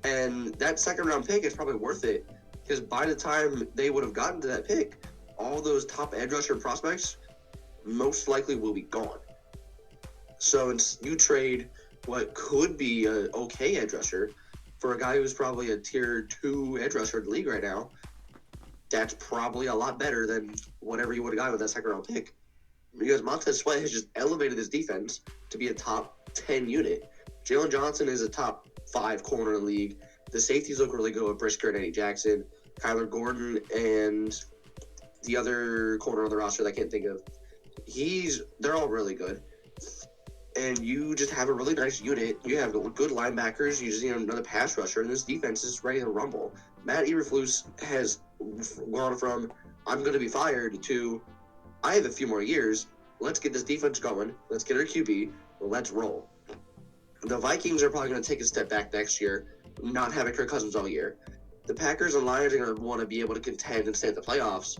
And that second-round pick is probably worth it. Because by the time they would have gotten to that pick, all those top edge rusher prospects most likely will be gone. So you trade what could be an okay edge rusher for a guy who's probably a tier 2 edge rusher in the league right now. That's probably a lot better than whatever you would have gotten with that second round pick. Because Montez Sweat has just elevated his defense to be a top 10 unit. Jalen Johnson is a top 5 corner in the league. The safeties look really good with Brisker and Eddie Jackson. Kyler Gordon and the other corner on the roster that I can't think of. They're all really good. And you just have a really nice unit. You have good linebackers. You just need another pass rusher, and this defense is ready to rumble. Matt Eberflus has gone from I'm going to be fired to I have a few more years. Let's get this defense going. Let's get our QB. Let's roll. The Vikings are probably going to take a step back next year, not having Kirk Cousins all year. The Packers and Lions are going to want to be able to contend and stay at the playoffs.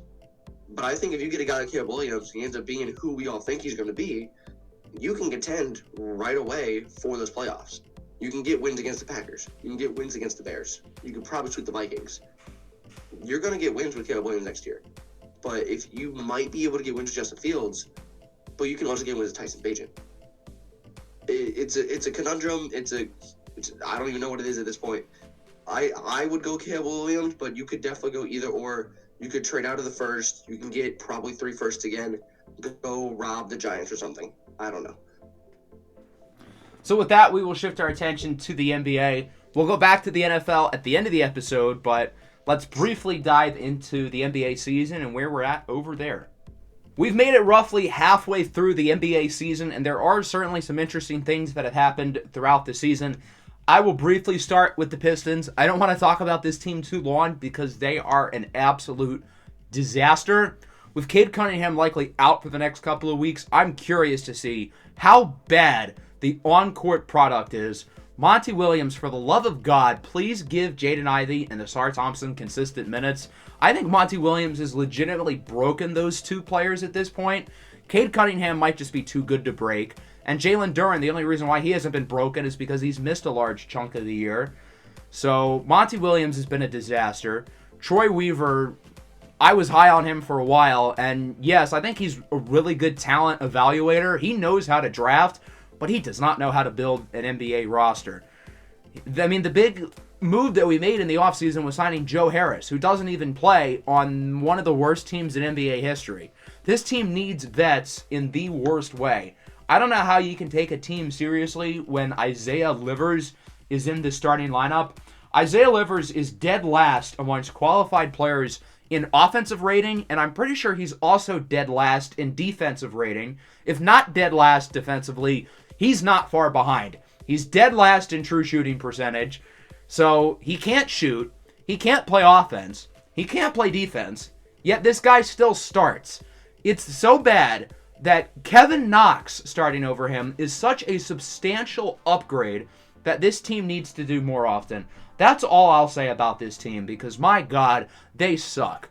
But I think if you get a guy like Caleb Williams, he ends up being who we all think he's going to be, you can contend right away for those playoffs. You can get wins against the Packers. You can get wins against the Bears. You can probably sweep the Vikings. You're going to get wins with Caleb Williams next year. But if you might be able to get wins with Justin Fields, but you can also get wins with Tyson Bagent. It's a conundrum. I don't even know what it is at this point. I would go Caleb Williams, but you could definitely go either or. You could trade out of the first. You can get probably 3 firsts again. Go rob the Giants or something. I don't know. So with that, we will shift our attention to the NBA. We'll go back to the NFL at the end of the episode, but let's briefly dive into the NBA season and where we're at over there. We've made it roughly halfway through the NBA season, and there are certainly some interesting things that have happened throughout the season. I will briefly start with the Pistons. I don't want to talk about this team too long because they are an absolute disaster. With Cade Cunningham likely out for the next couple of weeks, I'm curious to see how bad the on-court product is. Monty Williams, for the love of God, please give Jaden Ivey and Asar Thompson consistent minutes. I think Monty Williams has legitimately broken those two players at this point. Cade Cunningham might just be too good to break. And Jalen Duren, the only reason why he hasn't been broken is because he's missed a large chunk of the year. So Monty Williams has been a disaster. Troy Weaver, I was high on him for a while, and yes, I think he's a really good talent evaluator. He knows how to draft, but he does not know how to build an NBA roster. I mean, the big move that we made in the offseason was signing Joe Harris, who doesn't even play on one of the worst teams in NBA history. This team needs vets in the worst way. I don't know how you can take a team seriously when Isaiah Livers is in the starting lineup. Isaiah Livers is dead last amongst qualified players in offensive rating, and I'm pretty sure he's also dead last in defensive rating. If not dead last defensively, he's not far behind. He's dead last in true shooting percentage, so he can't shoot, he can't play offense, he can't play defense, yet this guy still starts. It's so bad that Kevin Knox starting over him is such a substantial upgrade that this team needs to do more often. That's all I'll say about this team because, my God, they suck.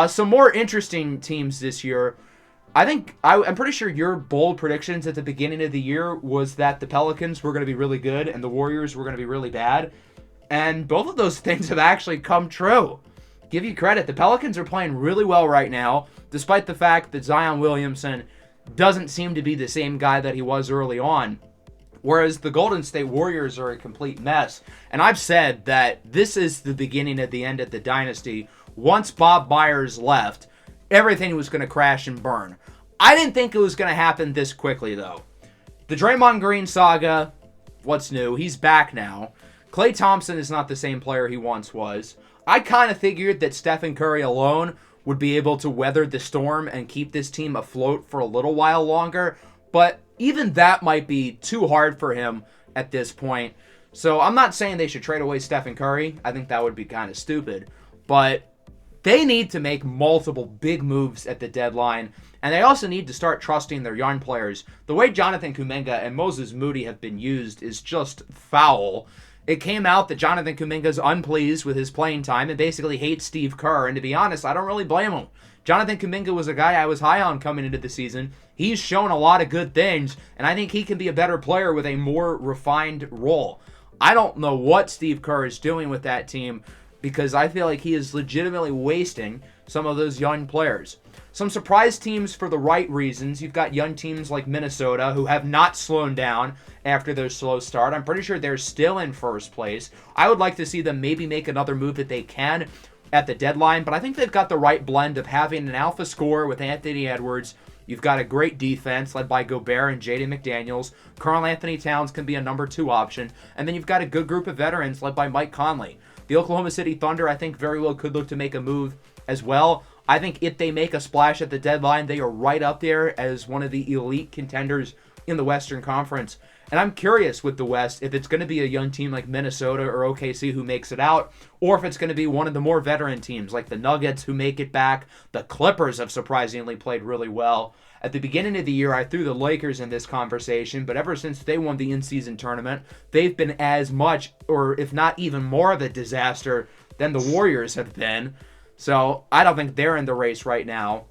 Some more interesting teams this year. I'm pretty sure your bold predictions at the beginning of the year was that the Pelicans were going to be really good and the Warriors were going to be really bad. And both of those things have actually come true. Give you credit. The Pelicans are playing really well right now, despite the fact that Zion Williamson doesn't seem to be the same guy that he was early on. Whereas the Golden State Warriors are a complete mess. And I've said that this is the beginning of the end of the dynasty. Once Bob Myers left, everything was going to crash and burn. I didn't think it was going to happen this quickly, though. The Draymond Green saga, what's new? He's back now. Klay Thompson is not the same player he once was. I kind of figured that Stephen Curry alone would be able to weather the storm and keep this team afloat for a little while longer, but even that might be too hard for him at this point. So I'm not saying they should trade away Stephen Curry. I think that would be kind of stupid. But they need to make multiple big moves at the deadline. And they also need to start trusting their young players. The way Jonathan Kuminga and Moses Moody have been used is just foul. It came out that Jonathan Kuminga's unpleased with his playing time and basically hates Steve Kerr. And to be honest, I don't really blame him. Jonathan Kuminga was a guy I was high on coming into the season. He's shown a lot of good things, and I think he can be a better player with a more refined role. I don't know what Steve Kerr is doing with that team because I feel like he is legitimately wasting some of those young players. Some surprise teams for the right reasons. You've got young teams like Minnesota who have not slowed down after their slow start. I'm pretty sure they're still in first place. I would like to see them maybe make another move if they can at the deadline, but I think they've got the right blend of having an alpha scorer with Anthony Edwards. You've got a great defense led by Gobert and Jaden McDaniels. Karl Anthony Towns can be a number 2 option. And then you've got a good group of veterans led by Mike Conley. The Oklahoma City Thunder, I think, very well could look to make a move as well. I think if they make a splash at the deadline, they are right up there as one of the elite contenders in the Western Conference. And I'm curious with the West if it's going to be a young team like Minnesota or OKC who makes it out, or if it's going to be one of the more veteran teams like the Nuggets who make it back. The Clippers have surprisingly played really well. At the beginning of the year, I threw the Lakers in this conversation, but ever since they won the in-season tournament, they've been as much, or if not even more of a disaster than the Warriors have been. So I don't think they're in the race right now.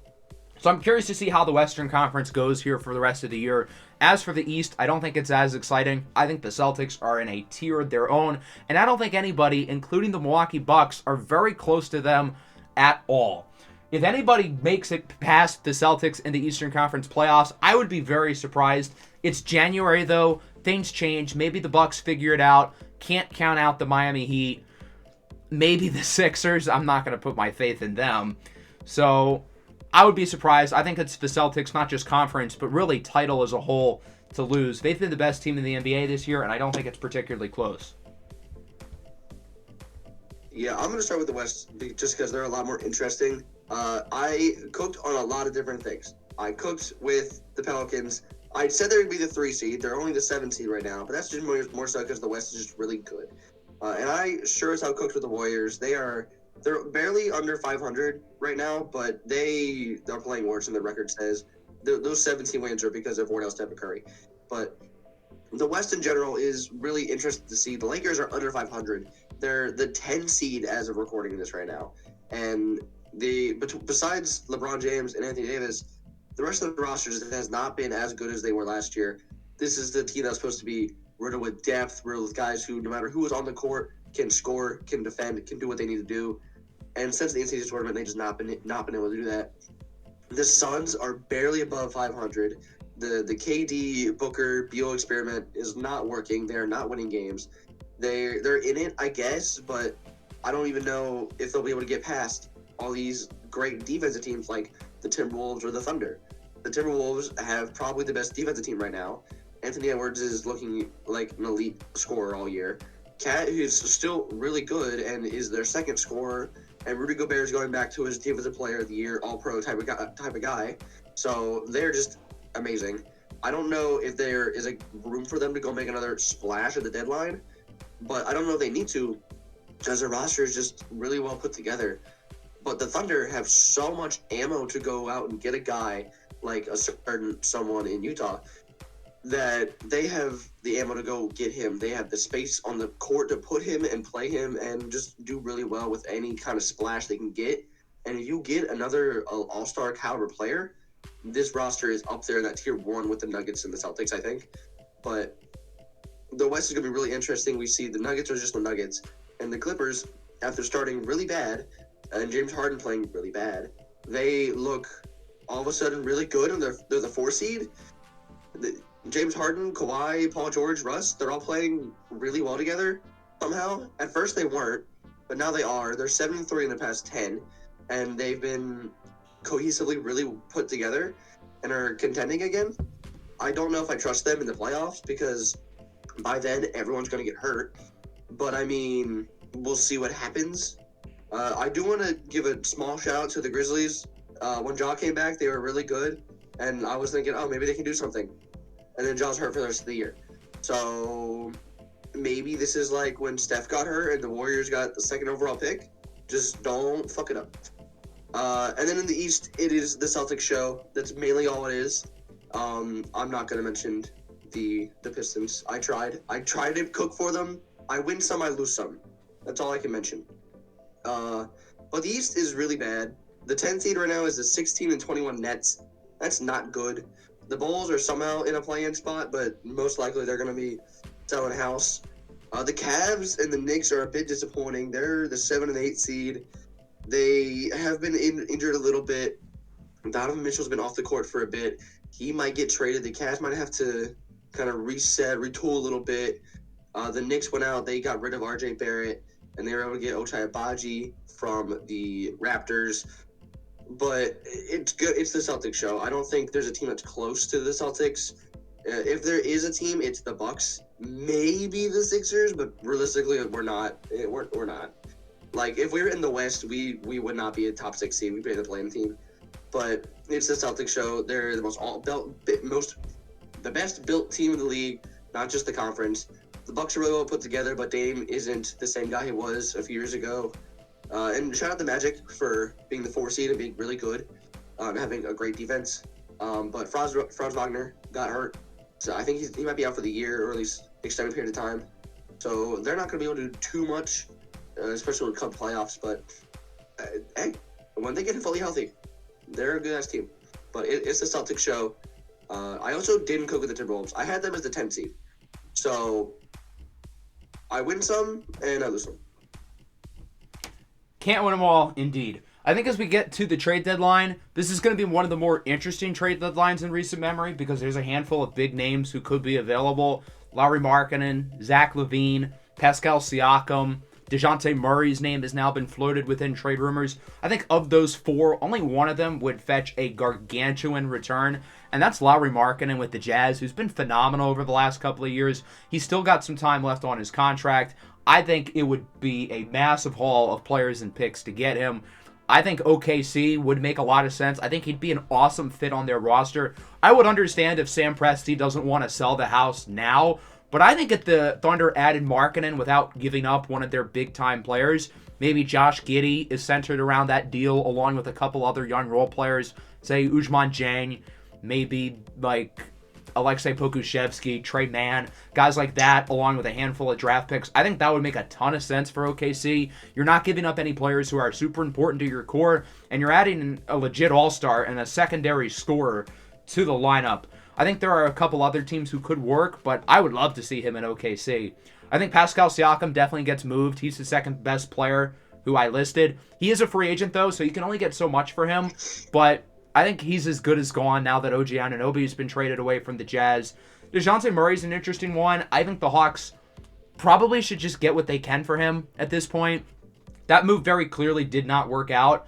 So I'm curious to see how the Western Conference goes here for the rest of the year. As for the East, I don't think it's as exciting. I think the Celtics are in a tier of their own, and I don't think anybody, including the Milwaukee Bucks, are very close to them at all. If anybody makes it past the Celtics in the Eastern Conference playoffs, I would be very surprised. It's January, though. Things change. Maybe the Bucks figure it out. Can't count out the Miami Heat. Maybe the Sixers. I'm not going to put my faith in them. So I would be surprised. I think it's the Celtics, not just conference, but really title as a whole to lose. They've been the best team in the NBA this year, and I don't think it's particularly close. Yeah, I'm going to start with the West just because they're a lot more interesting. I cooked on a lot of different things. I cooked with the Pelicans. I said they would be the 3 seed. They're only the 7 seed right now, but that's just more so because the West is just really good. And I sure as hell cooked with the Warriors. They're barely under 500 right now, but they're playing worse than the record says. Those 17 wins are because of Wardell Stephen Curry. But the West in general is really interesting to see. The Lakers are under 500. They're the 10 seed as of recording this right now. And besides LeBron James and Anthony Davis, the rest of the rosters has not been as good as they were last year. This is the team that's supposed to be riddled with depth, riddled with guys who, no matter who is on the court, can score, can defend, can do what they need to do. And since the in-season tournament, they've just not been able to do that. The Suns are barely above 500. The KD, Booker, Beal experiment is not working. They're not winning games. They're in it, I guess, but I don't even know if they'll be able to get past all these great defensive teams like the Timberwolves or the Thunder. The Timberwolves have probably the best defensive team right now. Anthony Edwards is looking like an elite scorer all year. Cat, who's still really good and is their second scorer, and Rudy Gobert is going back to his defensive player of the year, all-pro type of guy. So they're just amazing. I don't know if there is a room for them to go make another splash at the deadline, but I don't know if they need to, because their roster is just really well put together. But the Thunder have so much ammo to go out and get a guy like a certain someone in Utah that they have the ammo to go get him. They have the space on the court to put him and play him and just do really well with any kind of splash they can get. And if you get another all-star caliber player, this roster is up there in that tier 1 with the Nuggets and the Celtics, I think. But the West is going to be really interesting. We see the Nuggets are just the Nuggets. And the Clippers, after starting really bad, and James Harden playing really bad, they look all of a sudden really good, and they're the 4 seed. James Harden, Kawhi, Paul George, Russ, they're all playing really well together somehow. At first they weren't, but now they are. They're 7-3 in the past 10, and they've been cohesively really put together and are contending again. I don't know if I trust them in the playoffs because by then everyone's going to get hurt. But, I mean, we'll see what happens. I do want to give a small shout-out to the Grizzlies. When Ja came back, they were really good, and I was thinking, oh, maybe they can do something. And then Ja's hurt for the rest of the year. So maybe this is like when Steph got hurt and the Warriors got the 2nd overall pick. Just don't fuck it up. And then in the East, it is the Celtics show. That's mainly all it is. I'm not gonna mention the Pistons. I tried to cook for them. I win some, I lose some. That's all I can mention. But the East is really bad. The 10th seed right now is the 16-21 Nets. That's not good. The Bulls are somehow in a play-in spot, but most likely they're going to be selling house. The Cavs and the Knicks are a bit disappointing. They're the 7 and 8 seed. They have been injured a little bit. Donovan Mitchell's been off the court for a bit. He might get traded. The Cavs might have to kind of reset, retool a little bit. The Knicks went out. They got rid of RJ Barrett, and they were able to get Ochai Agbaji from the Raptors. But it's good. It's the Celtics show. I don't think there's a team that's close to the Celtics. If there is a team, it's the Bucks, maybe the Sixers, but realistically, we're not. We're not. Like, if we were in the West, we would not be a top 6 seed. We'd be the playing team. But it's the Celtics show. They're the best built team in the league, not just the conference. The Bucks are really well put together, but Dame isn't the same guy he was a few years ago. And shout out to Magic for being the 4 seed and being really good, having a great defense. But Franz Wagner got hurt, so I think he might be out for the year or at least extended period of time. So they're not going to be able to do too much, especially when it comes to playoffs. But hey, when they get fully healthy, they're a good ass team. But it's the Celtics show. I also didn't cook with the Timberwolves. I had them as the 10th seed, so I win some and I lose some. Can't win them all, indeed. I think as we get to the trade deadline, this is going to be one of the more interesting trade deadlines in recent memory because there's a handful of big names who could be available. Lauri Markkanen, Zach LaVine, Pascal Siakam, DeJounte Murray's name has now been floated within trade rumors. I think of those 4, only one of them would fetch a gargantuan return, and that's Lauri Markkanen with the Jazz, who's been phenomenal over the last couple of years. He's still got some time left on his contract. I think it would be a massive haul of players and picks to get him. I think OKC would make a lot of sense. I think he'd be an awesome fit on their roster. I would understand if Sam Presti doesn't want to sell the house now, but I think if the Thunder added Markkanen without giving up one of their big-time players, maybe Josh Giddey is centered around that deal along with a couple other young role players, say Ousmane Dieng, maybe like Alexei Pokusevski, Trey Mann, guys like that, along with a handful of draft picks. I think that would make a ton of sense for OKC. You're not giving up any players who are super important to your core, and you're adding a legit all-star and a secondary scorer to the lineup. I think there are a couple other teams who could work, but I would love to see him in OKC. I think Pascal Siakam definitely gets moved. He's the second best player who I listed. He is a free agent, though, so you can only get so much for him, but I think he's as good as gone now that OG Anunoby has been traded away from the Jazz. DeJounte Murray's an interesting one. I think the Hawks probably should just get what they can for him at this point. That move very clearly did not work out,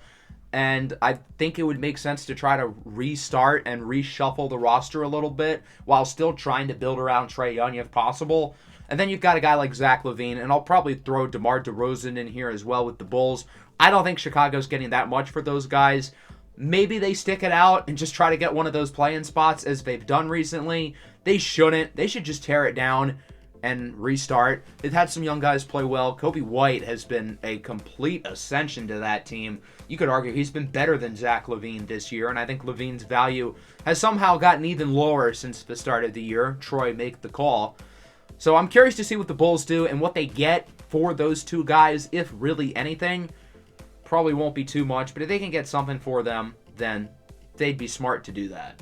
and I think it would make sense to try to restart and reshuffle the roster a little bit while still trying to build around Trae Young if possible. And then you've got a guy like Zach LaVine, and I'll probably throw DeMar DeRozan in here as well with the Bulls. I don't think Chicago's getting that much for those guys. Maybe they stick it out and just try to get one of those play-in spots as they've done recently. They shouldn't. They should just tear it down and restart. They've had some young guys play well. Kobe White has been a complete ascension to that team. You could argue he's been better than Zach LaVine this year, and I think LaVine's value has somehow gotten even lower since the start of the year. Troy, make the call. So I'm curious to see what the Bulls do and what they get for those two guys, if really anything. Probably won't be too much, but if they can get something for them, then they'd be smart to do that.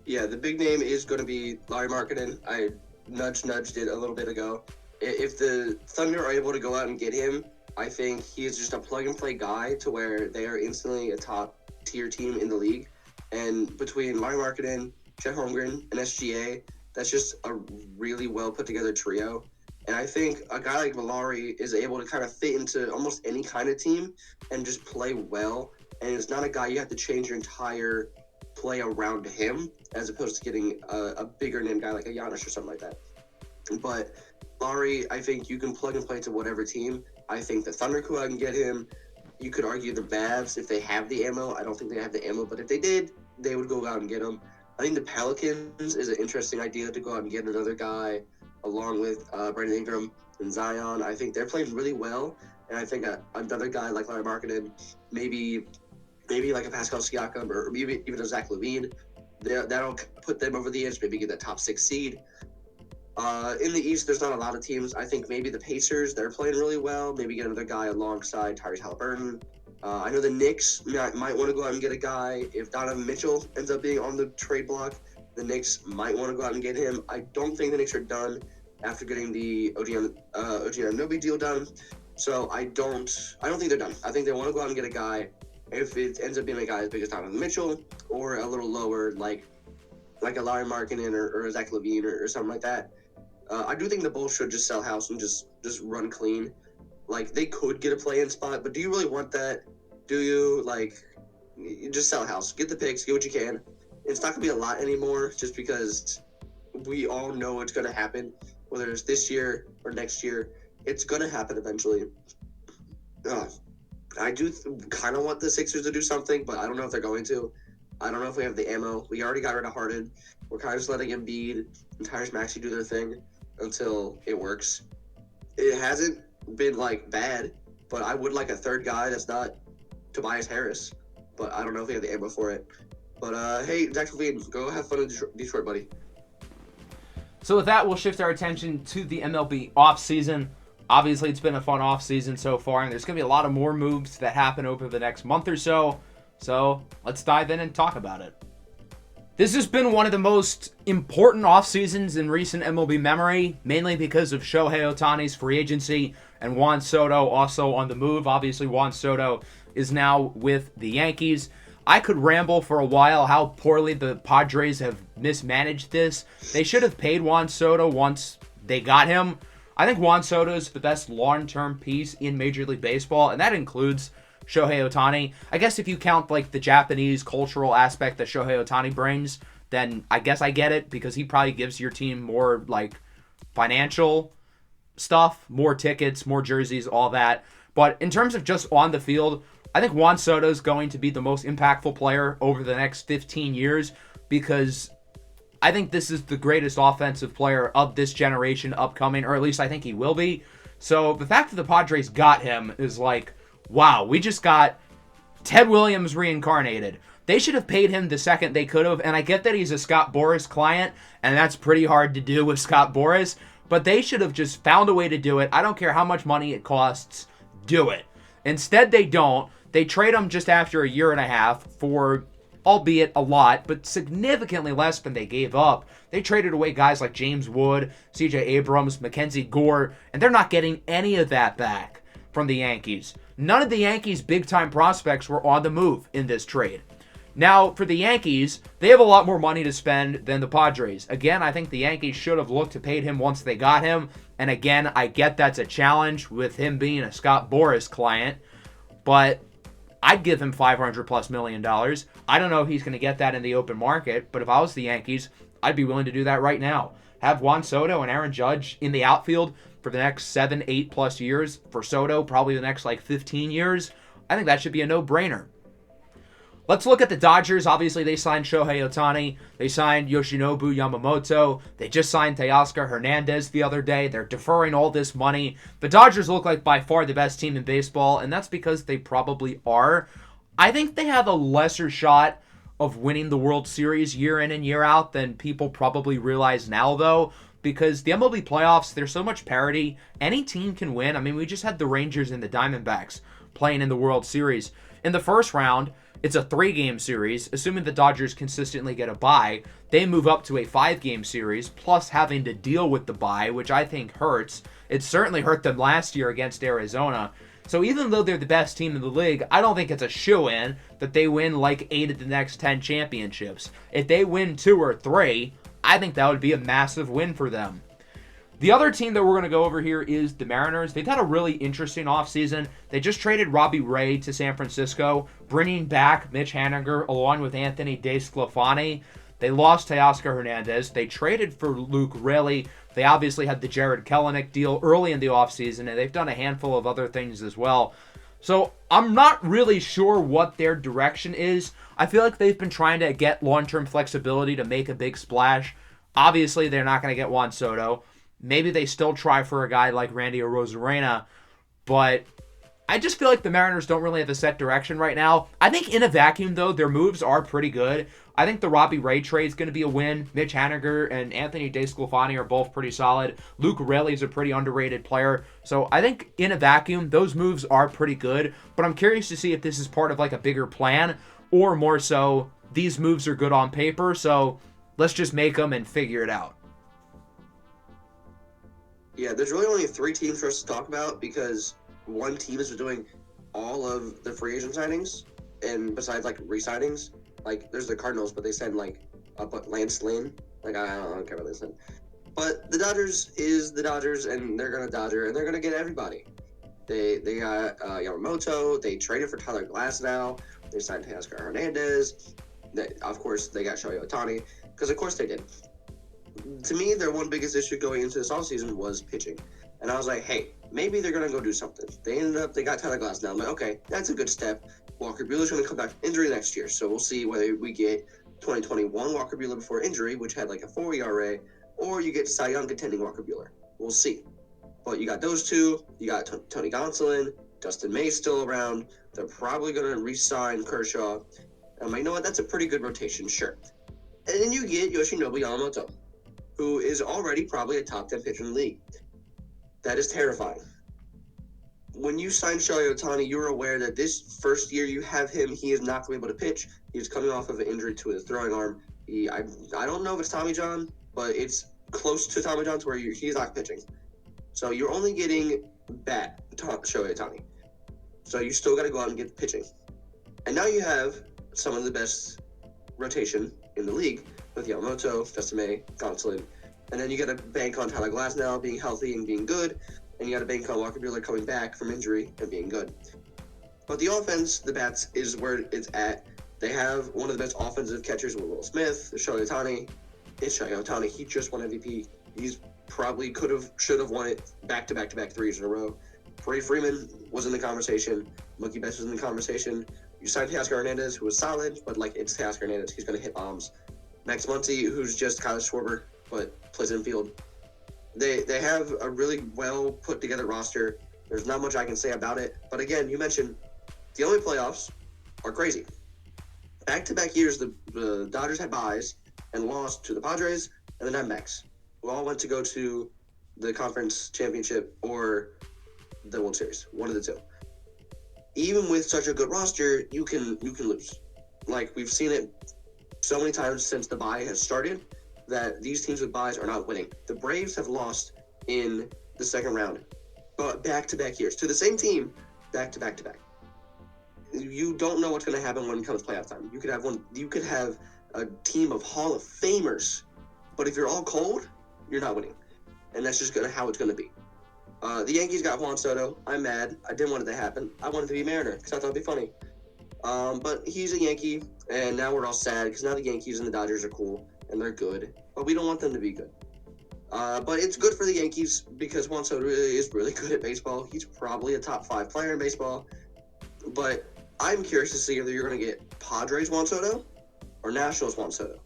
Yeah, the big name is going to be Lauri Markkanen. I nudged it a little bit ago. If the Thunder are able to go out and get him, I think he is just a plug-and-play guy to where they are instantly a top-tier team in the league. And between Lauri Markkanen, Chet Holmgren, and SGA, that's just a really well-put-together trio. And I think a guy like Lauri is able to kind of fit into almost any kind of team and just play well. And it's not a guy you have to change your entire play around him, as opposed to getting a bigger name guy like a Giannis or something like that. But Lauri, I think you can plug and play to whatever team. I think the Thunder could go out and get him. You could argue the Mavs, if they have the ammo. I don't think they have the ammo, but if they did, they would go out and get him. I think the Pelicans is an interesting idea to go out and get another guy along with Brandon Ingram and Zion. I think they're playing really well, and I think another guy like Larry Markkinen, maybe like a Pascal Siakam or maybe even a Zach LaVine, that'll put them over the edge. Maybe get that top 6 seed. In the East, there's not a lot of teams. I think maybe the Pacers, they're playing really well. Maybe get another guy alongside Tyrese Halliburton. I know the Knicks might want to go out and get a guy. If Donovan Mitchell ends up being on the trade block, the Knicks might want to go out and get him. I don't think the Knicks are done after getting the OG Anunoby deal done. So I don't think they're done. I think they want to go out and get a guy. If it ends up being a guy as big as Donovan Mitchell or a little lower, like a Larry Markkinen or a Zach LaVine or something like that, I do think the Bulls should just sell house and just run clean. Like, they could get a play-in spot, but do you really want that? Do you? Like, you just sell house. Get the picks. Get what you can. It's not going to be a lot anymore just because we all know it's going to happen, whether it's this year or next year. It's going to happen eventually. I do kind of want the Sixers to do something, but I don't know if they're going to. I don't know if we have the ammo. We already got rid of Harden. We're kind of just letting Embiid and Tyrese Maxey do their thing until it works. It hasn't been, like, bad, but I would like a third guy that's not Tobias Harris. But I don't know if we have the ammo for it. But, hey, Zach LaVine, go have fun in Detroit, buddy. So with that, we'll shift our attention to the MLB offseason. Obviously, it's been a fun offseason so far, and there's going to be a lot of more moves that happen over the next month or so. So let's dive in and talk about it. This has been one of the most important off seasons in recent MLB memory, mainly because of Shohei Ohtani's free agency and Juan Soto also on the move. Obviously, Juan Soto is now with the Yankees. I could ramble for a while how poorly the Padres have mismanaged this. They should have paid Juan Soto once they got him. I think Juan Soto is the best long-term piece in Major League Baseball, and that includes Shohei Ohtani. I guess if you count like the Japanese cultural aspect that Shohei Ohtani brings, then I guess I get it because he probably gives your team more like financial stuff, more tickets, more jerseys, all that. But in terms of just on the field, I think Juan Soto is going to be the most impactful player over the next 15 years because I think this is the greatest offensive player of this generation upcoming, or at least I think he will be. So the fact that the Padres got him is like, wow, we just got Ted Williams reincarnated. They should have paid him the second they could have, and I get that he's a Scott Boras client, and that's pretty hard to do with Scott Boras, but they should have just found a way to do it. I don't care how much money it costs, do it. Instead, they don't. They trade him just after a year and a half for, albeit a lot, but significantly less than they gave up. They traded away guys like James Wood, CJ Abrams, Mackenzie Gore, and they're not getting any of that back from the Yankees. None of the Yankees' big-time prospects were on the move in this trade. Now, for the Yankees, they have a lot more money to spend than the Padres. Again, I think the Yankees should have looked to pay him once they got him. And again, I get that's a challenge with him being a Scott Boras client, but I'd give him $500+ million. I don't know if he's going to get that in the open market, but if I was the Yankees, I'd be willing to do that right now. Have Juan Soto and Aaron Judge in the outfield for the next 7-8+ years. For Soto, probably the next 15 years. I think that should be a no-brainer. Let's look at the Dodgers. Obviously, they signed Shohei Ohtani. They signed Yoshinobu Yamamoto. They just signed Teoscar Hernandez the other day. They're deferring all this money. The Dodgers look like by far the best team in baseball, and that's because they probably are. I think they have a lesser shot of winning the World Series year in and year out than people probably realize now, though, because the MLB playoffs, there's so much parity. Any team can win. I mean, we just had the Rangers and the Diamondbacks playing in the World Series. In the first round, it's a 3-game series. Assuming the Dodgers consistently get a bye, they move up to a 5-game series, plus having to deal with the bye, which I think hurts. It certainly hurt them last year against Arizona. So even though they're the best team in the league, I don't think it's a shoo-in that they win 8 of the next 10 championships. If they win 2 or 3, I think that would be a massive win for them. The other team that we're going to go over here is the Mariners. They've had a really interesting offseason. They just traded Robbie Ray to San Francisco, bringing back Mitch Haniger along with Anthony DeSclafani. They lost Teoscar Hernandez. They traded for Luke Raley. They obviously had the Jared Kelenic deal early in the offseason, and they've done a handful of other things as well. So I'm not really sure what their direction is. I feel like they've been trying to get long-term flexibility to make a big splash. Obviously, they're not going to get Juan Soto. Maybe they still try for a guy like Randy Arozarena, but I just feel like the Mariners don't really have a set direction right now. I think in a vacuum, though, their moves are pretty good. I think the Robbie Ray trade is going to be a win. Mitch Haniger and Anthony DeSclafani are both pretty solid. Luke Raley is a pretty underrated player. So I think in a vacuum, those moves are pretty good. But I'm curious to see if this is part of like a bigger plan, or more so, these moves are good on paper, so let's just make them and figure it out. Yeah, there's really only 3 teams for us to talk about because one team is doing all of the free agent signings, and besides like re-signings, like there's the Cardinals, but they send like Lance Lynn. Like I don't care about this. But the Dodgers is the Dodgers, and they're gonna Dodger, and they're gonna get everybody. They got Yamamoto. They traded for Tyler Glasnow. They signed Teoscar Hernandez. Of course, they got Shohei Ohtani because of course they did. To me, their one biggest issue going into this offseason was pitching. And I was like, hey, maybe they're going to go do something. They got Tyler Glasnow. I'm like, okay, that's a good step. Walker Buehler's going to come back from injury next year. So we'll see whether we get 2021 Walker Buehler before injury, which had like a 4 ERA, or you get Cy Young contending Walker Buehler. We'll see. But you got those two. You got Tony Gonsolin. Dustin May's still around. They're probably going to re-sign Kershaw. And I'm like, you know what? That's a pretty good rotation, sure. And then you get Yoshinobu Yamamoto, who is already probably a top 10 pitcher in the league. That is terrifying. When you sign Shohei Ohtani, you're aware that this first year you have him, he is not going to be able to pitch. He's coming off of an injury to his throwing arm. I don't know if it's Tommy John, but it's close to Tommy John to where he's not pitching. So you're only getting Shohei Ohtani. So you still got to go out and get the pitching. And now you have some of the best rotation in the league with Yamamoto, Dustin May, Gonsolin. And then you got to bank on Tyler Glasnow being healthy and being good. And you got to bank on Walker Buehler coming back from injury and being good. But the offense, the bats, is where it's at. They have one of the best offensive catchers with Will Smith, Shohei Ohtani. It's Shohei Ohtani. He just won MVP. He's probably should have won it back-to-back 3 years in a row. Freddie Freeman was in the conversation. Mookie Betts was in the conversation. You signed Teoscar Hernandez, who was solid, but like it's Teoscar Hernandez. He's going to hit bombs. Max Muncy, who's just Kyle Schwarber, but plays infield. They have a really well put together roster. There's not much I can say about it. But again, you mentioned the only playoffs are crazy. Back-to-back years, the Dodgers had byes and lost to the Padres and the Diamondbacks, who all went to go to the conference championship or the World Series, one of the two. Even with such a good roster, you can lose. Like we've seen it so many times since the bye has started that these teams with byes are not winning. The Braves have lost in the second round, but back-to-back years to the same team, back-to-back. You don't know what's going to happen when it comes playoff time. You could have a team of Hall of Famers, but if you're all cold, you're not winning, and that's just how it's going to be. The Yankees got Juan Soto. I'm mad. I didn't want it to happen. I wanted to be a Mariner because I thought it'd be funny. But he's a Yankee, and now we're all sad because now the Yankees and the Dodgers are cool and they're good, but we don't want them to be good. But it's good for the Yankees because Juan Soto is really good at baseball. He's probably a top 5 player in baseball. But I'm curious to see if you're going to get Padres Juan Soto or Nationals Juan Soto.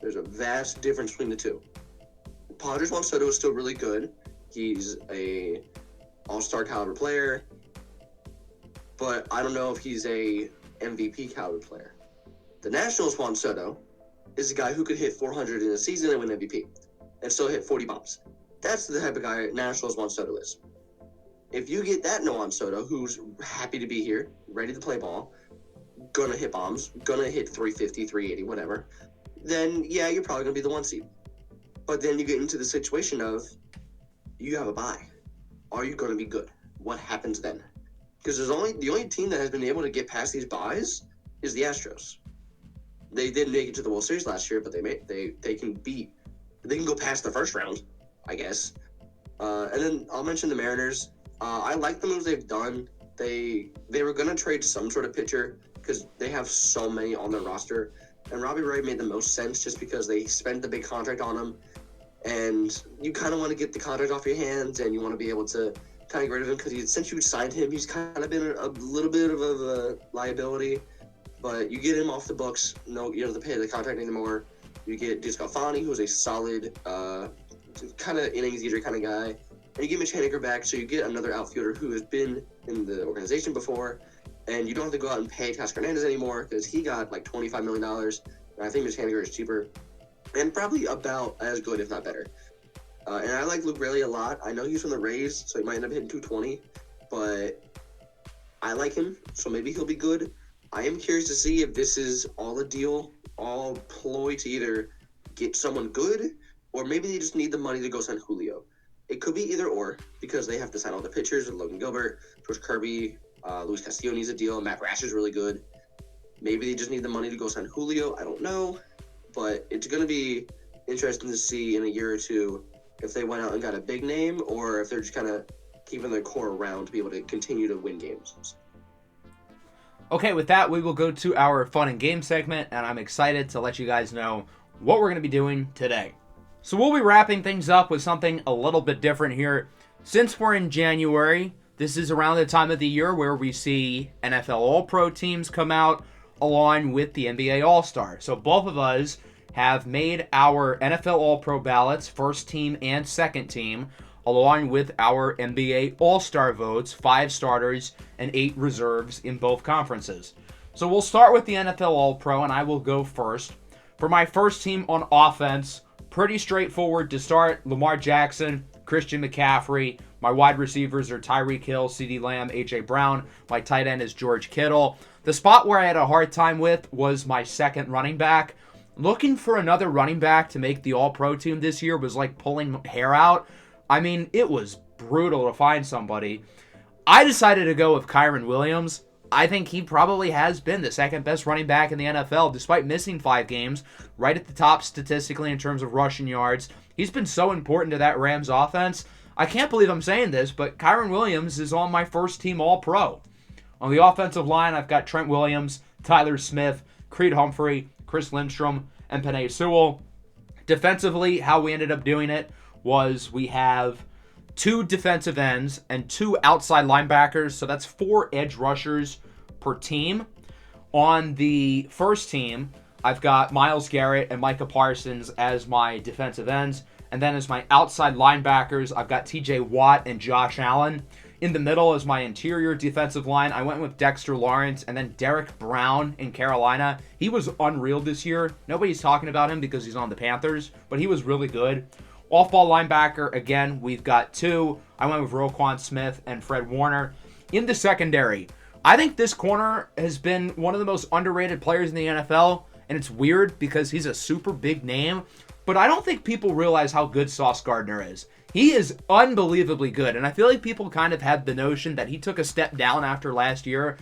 There's a vast difference between the two. Padres Juan Soto is still really good. He's a all-star caliber player, but I don't know if he's a MVP caliber player. The Nationals Juan Soto is a guy who could hit 400 in a season and win MVP and still hit 40 bombs. That's the type of guy Nationals Juan Soto is. If you get that Juan Soto, who's happy to be here, ready to play ball, gonna hit bombs, gonna hit 350, 380, whatever, then yeah, you're probably gonna be the 1 seed. But then you get into the situation of you have a bye. Are you gonna be good? What happens then? Because the only team that has been able to get past these byes is the Astros. They didn't make it to the World Series last year, but they can go past the first round, I guess. And then I'll mention the Mariners. I like the moves they've done. They were gonna trade some sort of pitcher because they have so many on their roster, and Robbie Ray made the most sense just because they spent the big contract on him, and you kind of want to get the contract off your hands, and you want to be able to kind of get rid of him because since you signed him, he's kind of been a little bit of a liability. But you get him off the books, no, you don't have to pay the contract anymore. You get DeSclafani, who's a solid kind of innings eater kind of guy. and you get Mitch Haniger back, so you get another outfielder who has been in the organization before, and you don't have to go out and pay Teoscar Hernandez anymore because he got like $25 million. And I think Mitch Haniger is cheaper and probably about as good, if not better. And I like Luke Raley a lot. I know he's from the Rays, so he might end up hitting 220, but I like him, so maybe he'll be good. I am curious to see if this is all a deal, all ploy to either get someone good, or maybe they just need the money to go sign Julio. It could be either or, because they have to sign all the pitchers, Logan Gilbert, George Kirby, Luis Castillo needs a deal, Matt Brasher's really good. Maybe they just need the money to go sign Julio, I don't know. But it's going to be interesting to see in a year or two if they went out and got a big name, or if they're just kind of keeping their core around to be able to continue to win games. Okay, with that, we will go to our fun and game segment, and I'm excited to let you guys know what we're going to be doing today. So we'll be wrapping things up with something a little bit different here. Since we're in January, this is around the time of the year where we see NFL All-Pro teams come out along with the NBA All-Star. So both of us have made our NFL All-Pro ballots, first team and second team, along with our NBA All-Star votes, 5 starters and 8 reserves in both conferences. So we'll start with the NFL All-Pro, and I will go first. For my first team on offense, pretty straightforward to start. Lamar Jackson, Christian McCaffrey. My wide receivers are Tyreek Hill, CeeDee Lamb, A.J. Brown. My tight end is George Kittle. The spot where I had a hard time with was my second running back. Looking for another running back to make the All-Pro team this year was like pulling hair out. I mean, it was brutal to find somebody. I decided to go with Kyren Williams. I think he probably has been the second best running back in the NFL, despite missing 5 games, right at the top statistically in terms of rushing yards. He's been so important to that Rams offense. I can't believe I'm saying this, but Kyren Williams is on my first team All-Pro. On the offensive line, I've got Trent Williams, Tyler Smith, Creed Humphrey, Chris Lindstrom, and Penei Sewell. Defensively, how we ended up doing it was we have 2 defensive ends and 2 outside linebackers, so that's 4 edge rushers per team. On the first team, I've got Myles Garrett and Micah Parsons as my defensive ends, and then as my outside linebackers, I've got TJ Watt and Josh Allen. In the middle as my interior defensive line, I went with Dexter Lawrence and then Derek Brown in Carolina. He was unreal this year. Nobody's talking about him because he's on the Panthers, but he was really good. Off-ball linebacker, again, we've got 2. I went with Roquan Smith and Fred Warner. In the secondary, I think this corner has been one of the most underrated players in the NFL, and it's weird because he's a super big name, but I don't think people realize how good Sauce Gardner is. He is unbelievably good, and I feel like people kind of had the notion that he took a step down after last year.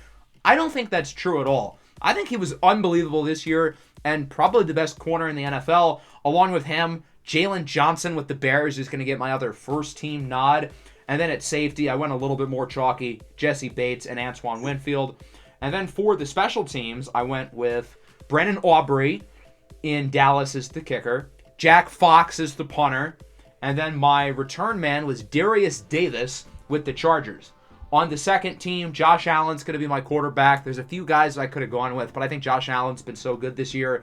I don't think that's true at all. I think he was unbelievable this year and probably the best corner in the NFL. Along with him, Jalen Johnson with the Bears is going to get my other first team nod. And then at safety, I went a little bit more chalky. Jesse Bates and Antoine Winfield. And then for the special teams, I went with Brennan Aubrey in Dallas as the kicker. Jack Fox as the punter. And then my return man was Darius Davis with the Chargers. On the second team, Josh Allen's going to be my quarterback. There's a few guys I could have gone with, but I think Josh Allen's been so good this year.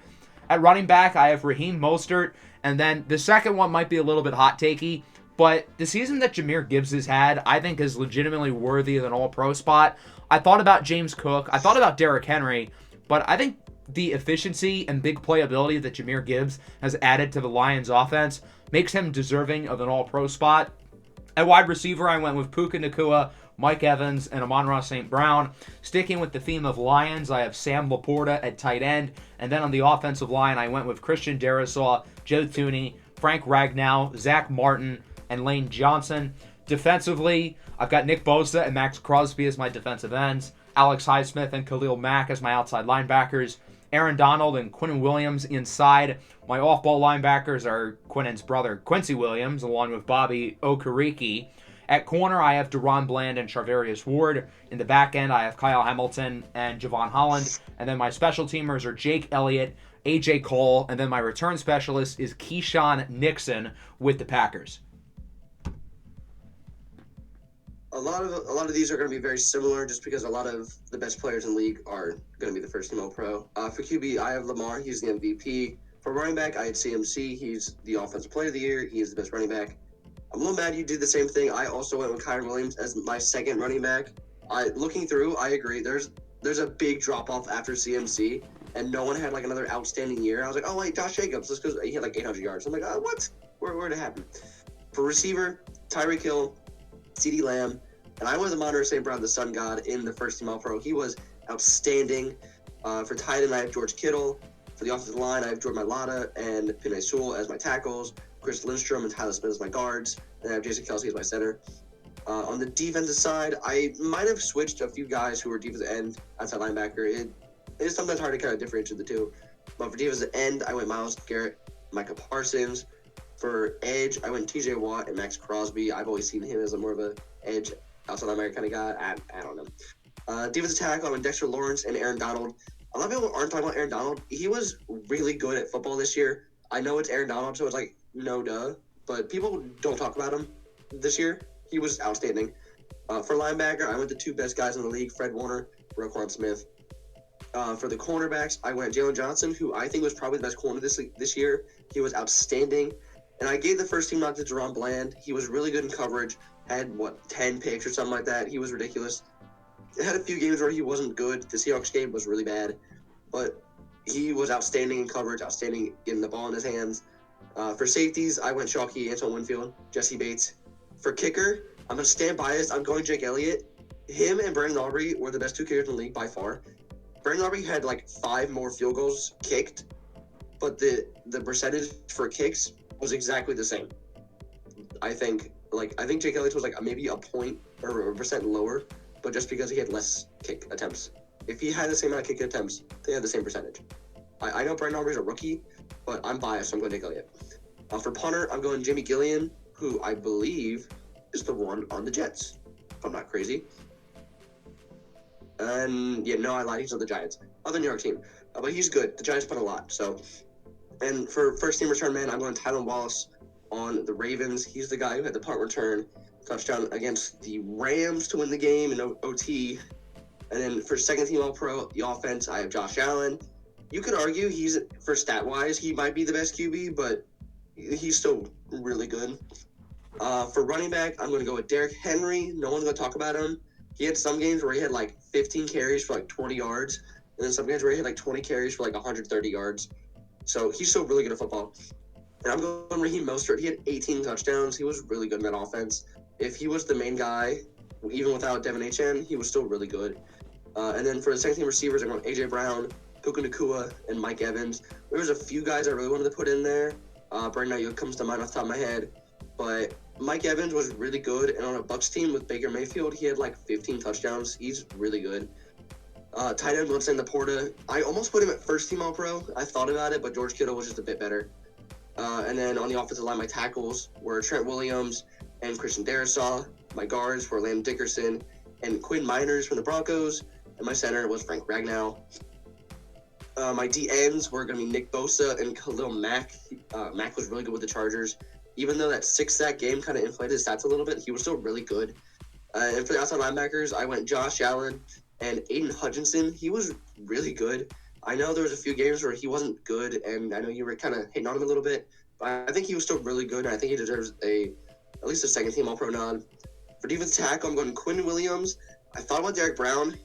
At running back, I have Raheem Mostert. And then the second one might be a little bit hot-takey, but the season that Jahmyr Gibbs has had, I think is legitimately worthy of an all-pro spot. I thought about James Cook. I thought about Derrick Henry, but I think the efficiency and big playability that Jahmyr Gibbs has added to the Lions offense makes him deserving of an all-pro spot. At wide receiver, I went with Puka Nacua, Mike Evans, and Amon-Ra St. Brown. Sticking with the theme of Lions, I have Sam Laporta at tight end. And then on the offensive line, I went with Christian Darrisaw, Joe Thuney, Frank Ragnow, Zach Martin, and Lane Johnson. Defensively, I've got Nick Bosa and Max Crosby as my defensive ends. Alex Highsmith and Khalil Mack as my outside linebackers. Aaron Donald and Quinnen Williams inside. My off-ball linebackers are Quinnen's brother, Quincy Williams, along with Bobby Okereke. At corner, I have Deron Bland and Charvarius Ward. In the back end, I have Kyle Hamilton and Javon Holland. And then my special teamers are Jake Elliott, AJ Cole, and then my return specialist is Keyshawn Nixon with the Packers. A lot of these are going to be very similar just because a lot of the best players in the league are going to be the first team All-Pro. For QB, I have Lamar. He's the MVP. For running back, I had CMC. He's the Offensive Player of the Year. He is the best running back. I'm a little mad you did the same thing. I also went with Kyron Williams as my second running back. Looking through, I agree. There's a big drop off after CMC, and no one had like another outstanding year. I was like, oh wait, Josh Jacobs, let's go. He had like 800 yards. I'm like, oh what? Where did it happen? For receiver, Tyreek Hill, CeeDee Lamb, and I went with Amon-Ra St. Brown, the Sun God, in the first team All-Pro. He was outstanding. For tight end, I have George Kittle. For the offensive line, I have Jordan Mailata and Penei Sewell as my tackles, Chris Lindstrom and Tyler Smith as my guards, and I have Jason Kelsey as my center. On the defensive side, I might have switched a few guys who were defensive end, outside linebacker. It is sometimes hard to kind of differentiate the two. But for defensive end, I went Myles Garrett, Micah Parsons. For edge, I went TJ Watt and Max Crosby. I've always seen him as more of a edge, outside linebacker kind of guy. I don't know. Defensive tackle, I went Dexter Lawrence and Aaron Donald. A lot of people aren't talking about Aaron Donald. He was really good at football this year. I know it's Aaron Donald, so it's like, no duh. But people don't talk about him this year. He was outstanding. For linebacker, I went the two best guys in the league, Fred Warner, Roquan Smith. For the cornerbacks, I went Jalen Johnson, who I think was probably the best corner this year. He was outstanding. And I gave the first team knock to Jerron Bland. He was really good in coverage, had, 10 picks or something like that. He was ridiculous. It had a few games where he wasn't good. The Seahawks game was really bad. But he was outstanding in coverage, outstanding getting the ball in his hands. For safeties, I went Shockey, Antoine Winfield, Jesse Bates. For kicker, I'm going to stand biased. I'm going Jake Elliott. Him and Brandon Aubrey were the best two kickers in the league by far. Brandon Aubrey had like 5 more field goals kicked, but the percentage for kicks was exactly the same. I think Jake Elliott was like maybe a point or a percent lower, but just because he had less kick attempts. If he had the same amount of kick attempts, they had the same percentage. I know Brandon Aubrey's a rookie, but I'm biased, so I'm going to Jake Elliott. For punter, I'm going Jimmy Gillian, who I believe is the one on the Jets, if I'm not crazy. And yeah, no, I lied. He's on the Giants, other New York team, but he's good. The Giants punt a lot, so. And for first team return man, I'm going Tylan Wallace on the Ravens. He's the guy who had the punt return touchdown against the Rams to win the game in OT. And then for second team All-Pro, the offense, I have Josh Allen. You could argue for stat-wise, he might be the best QB, but he's still really good. For running back, I'm going to go with Derrick Henry. No one's going to talk about him. He had some games where he had like 15 carries for like 20 yards, and then some games where he had like 20 carries for like 130 yards. So he's still really good at football. And I'm going Raheem Mostert. He had 18 touchdowns. He was really good in that offense. If he was the main guy, even without Devin Achane, he was still really good. And then for the second team receivers, I'm going A.J. Brown, Puka Nacua, and Mike Evans. There was a few guys I really wanted to put in there. Brandon Ayuk comes to mind off the top of my head. But Mike Evans was really good. And on a Bucs team with Baker Mayfield, he had like 15 touchdowns. He's really good. Tight end Vincent Laporta. I almost put him at first team All-Pro. I thought about it, but George Kittle was just a bit better. And then on the offensive line, my tackles were Trent Williams and Christian Darrisaw. My guards were Landon Dickerson and Quinn Miners from the Broncos. And my center was Frank Ragnow. My D-ends were going to be Nick Bosa and Khalil Mack. Mack was really good with the Chargers. Even though that 6-sack game kind of inflated his stats a little bit, he was still really good. And for the outside linebackers, I went Josh Allen and Aiden Hutchinson. He was really good. I know there was a few games where he wasn't good, and I know you were kind of hating on him a little bit, but I think he was still really good, and I think he deserves at least a second team All-Pro nod. For defensive tackle, I'm going Quinn Williams. I thought about Derek Brown.